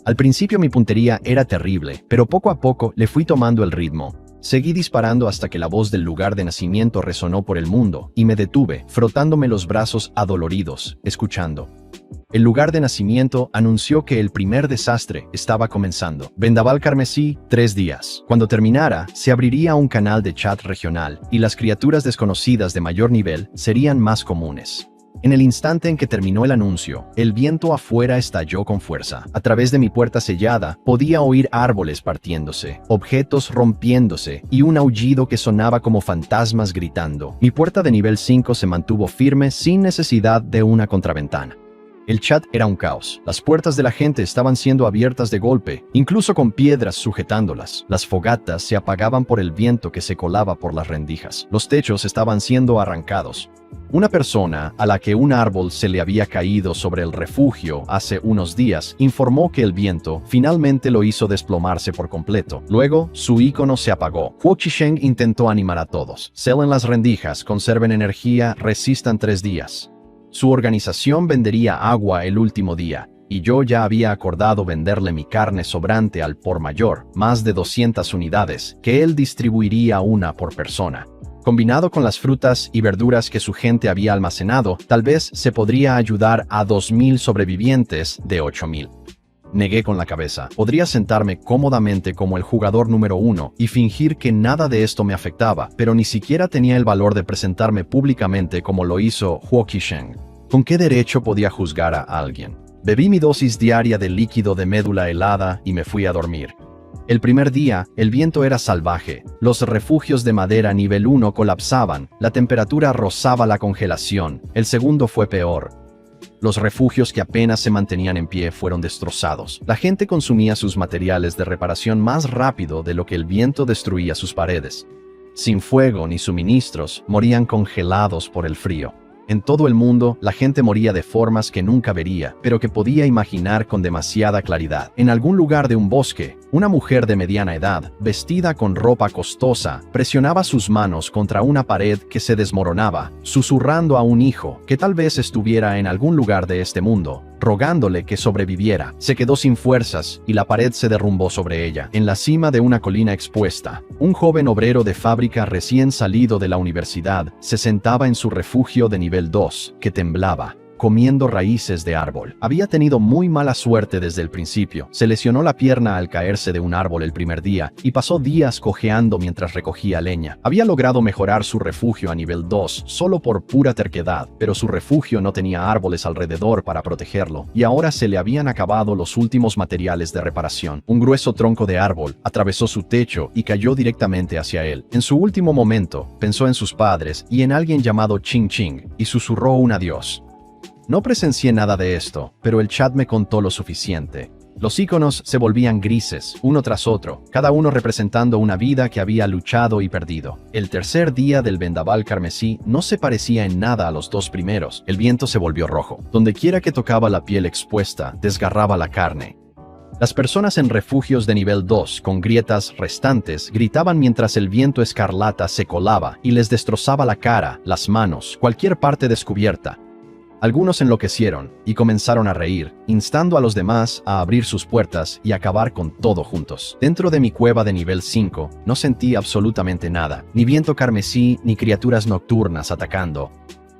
Al principio mi puntería era terrible, pero poco a poco le fui tomando el ritmo. Seguí disparando hasta que la voz del lugar de nacimiento resonó por el mundo, y me detuve, frotándome los brazos adoloridos, escuchando. El lugar de nacimiento anunció que el primer desastre estaba comenzando. Vendaval carmesí, 3 días. Cuando terminara, se abriría un canal de chat regional, y las criaturas desconocidas de mayor nivel serían más comunes. En el instante en que terminó el anuncio, el viento afuera estalló con fuerza. A través de mi puerta sellada, podía oír árboles partiéndose, objetos rompiéndose y un aullido que sonaba como fantasmas gritando. Mi puerta de nivel 5 se mantuvo firme sin necesidad de una contraventana. El chat era un caos. Las puertas de la gente estaban siendo abiertas de golpe, incluso con piedras sujetándolas. Las fogatas se apagaban por el viento que se colaba por las rendijas. Los techos estaban siendo arrancados. Una persona a la que un árbol se le había caído sobre el refugio hace unos días informó que el viento finalmente lo hizo desplomarse por completo. Luego, su icono se apagó. Huo Qisheng intentó animar a todos. Celen las rendijas, conserven energía, resistan 3 días. Su organización vendería agua el último día, y yo ya había acordado venderle mi carne sobrante al por mayor, más de 200 unidades, que él distribuiría una por persona. Combinado con las frutas y verduras que su gente había almacenado, tal vez se podría ayudar a 2.000 sobrevivientes de 8.000. Negué con la cabeza. Podría sentarme cómodamente como el jugador número 1 y fingir que nada de esto me afectaba, pero ni siquiera tenía el valor de presentarme públicamente como lo hizo Huo Qisheng. ¿Con qué derecho podía juzgar a alguien? Bebí mi dosis diaria de líquido de médula helada y me fui a dormir. El primer día, el viento era salvaje, los refugios de madera nivel 1 colapsaban, la temperatura rozaba la congelación. El segundo fue peor. Los refugios que apenas se mantenían en pie fueron destrozados. La gente consumía sus materiales de reparación más rápido de lo que el viento destruía sus paredes. Sin fuego ni suministros, morían congelados por el frío. En todo el mundo, la gente moría de formas que nunca vería, pero que podía imaginar con demasiada claridad. En algún lugar de un bosque, una mujer de mediana edad, vestida con ropa costosa, presionaba sus manos contra una pared que se desmoronaba, susurrando a un hijo que tal vez estuviera en algún lugar de este mundo, rogándole que sobreviviera. Se quedó sin fuerzas y la pared se derrumbó sobre ella. En la cima de una colina expuesta, un joven obrero de fábrica recién salido de la universidad se sentaba en su refugio de nivel 2, que temblaba, comiendo raíces de árbol. Había tenido muy mala suerte desde el principio. Se lesionó la pierna al caerse de un árbol el primer día y pasó días cojeando mientras recogía leña. Había logrado mejorar su refugio a nivel 2 solo por pura terquedad, pero su refugio no tenía árboles alrededor para protegerlo, y ahora se le habían acabado los últimos materiales de reparación. Un grueso tronco de árbol atravesó su techo y cayó directamente hacia él. En su último momento, pensó en sus padres y en alguien llamado Ching Ching, y susurró un adiós. No presencié nada de esto, pero el chat me contó lo suficiente. Los iconos se volvían grises, uno tras otro, cada uno representando una vida que había luchado y perdido. El tercer día del vendaval carmesí no se parecía en nada a los dos primeros. El viento se volvió rojo. Donde quiera que tocaba la piel expuesta, desgarraba la carne. Las personas en refugios de nivel 2, con grietas restantes, gritaban mientras el viento escarlata se colaba y les destrozaba la cara, las manos, cualquier parte descubierta. Algunos enloquecieron y comenzaron a reír, instando a los demás a abrir sus puertas y acabar con todo juntos. Dentro de mi cueva de nivel 5, no sentí absolutamente nada, ni viento carmesí ni criaturas nocturnas atacando.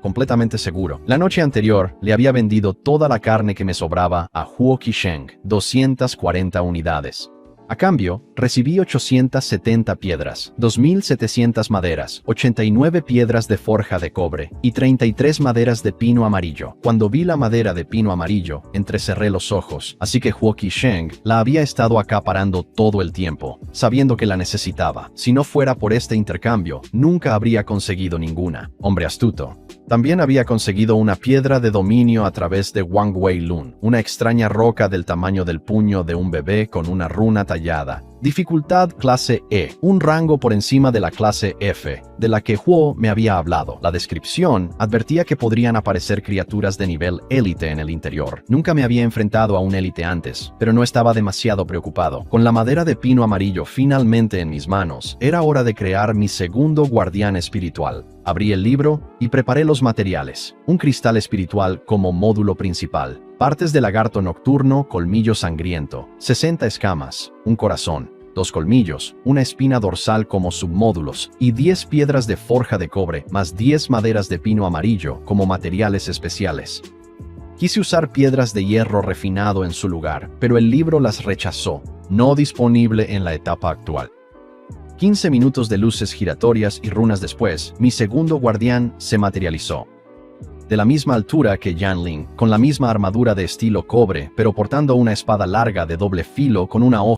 Completamente seguro. La noche anterior le había vendido toda la carne que me sobraba a Huo Qisheng, 240 unidades. A cambio, recibí 870 piedras, 2.700 maderas, 89 piedras de forja de cobre y 33 maderas de pino amarillo. Cuando vi la madera de pino amarillo, entrecerré los ojos, así que Huo Qisheng la había estado acaparando todo el tiempo, sabiendo que la necesitaba. Si no fuera por este intercambio, nunca habría conseguido ninguna. Hombre astuto. También había conseguido una piedra de dominio a través de Wang Wei Lun, una extraña roca del tamaño del puño de un bebé con una runa tallada. Dificultad clase E, un rango por encima de la clase F, de la que Huo me había hablado. La descripción advertía que podrían aparecer criaturas de nivel élite en el interior. Nunca me había enfrentado a un élite antes, pero no estaba demasiado preocupado. Con la madera de pino amarillo finalmente en mis manos, era hora de crear mi segundo guardián espiritual. Abrí el libro y preparé los materiales. Un cristal espiritual como módulo principal. Partes de lagarto nocturno, colmillo sangriento, 60 escamas, un corazón, 2 colmillos, una espina dorsal como submódulos y 10 piedras de forja de cobre más 10 maderas de pino amarillo como materiales especiales. Quise usar piedras de hierro refinado en su lugar, pero el libro las rechazó, no disponible en la etapa actual. 15 minutos de luces giratorias y runas después, mi segundo guardián se materializó. De la misma altura que Yanling, con la misma armadura de estilo cobre, pero portando una espada larga de doble filo con una hoja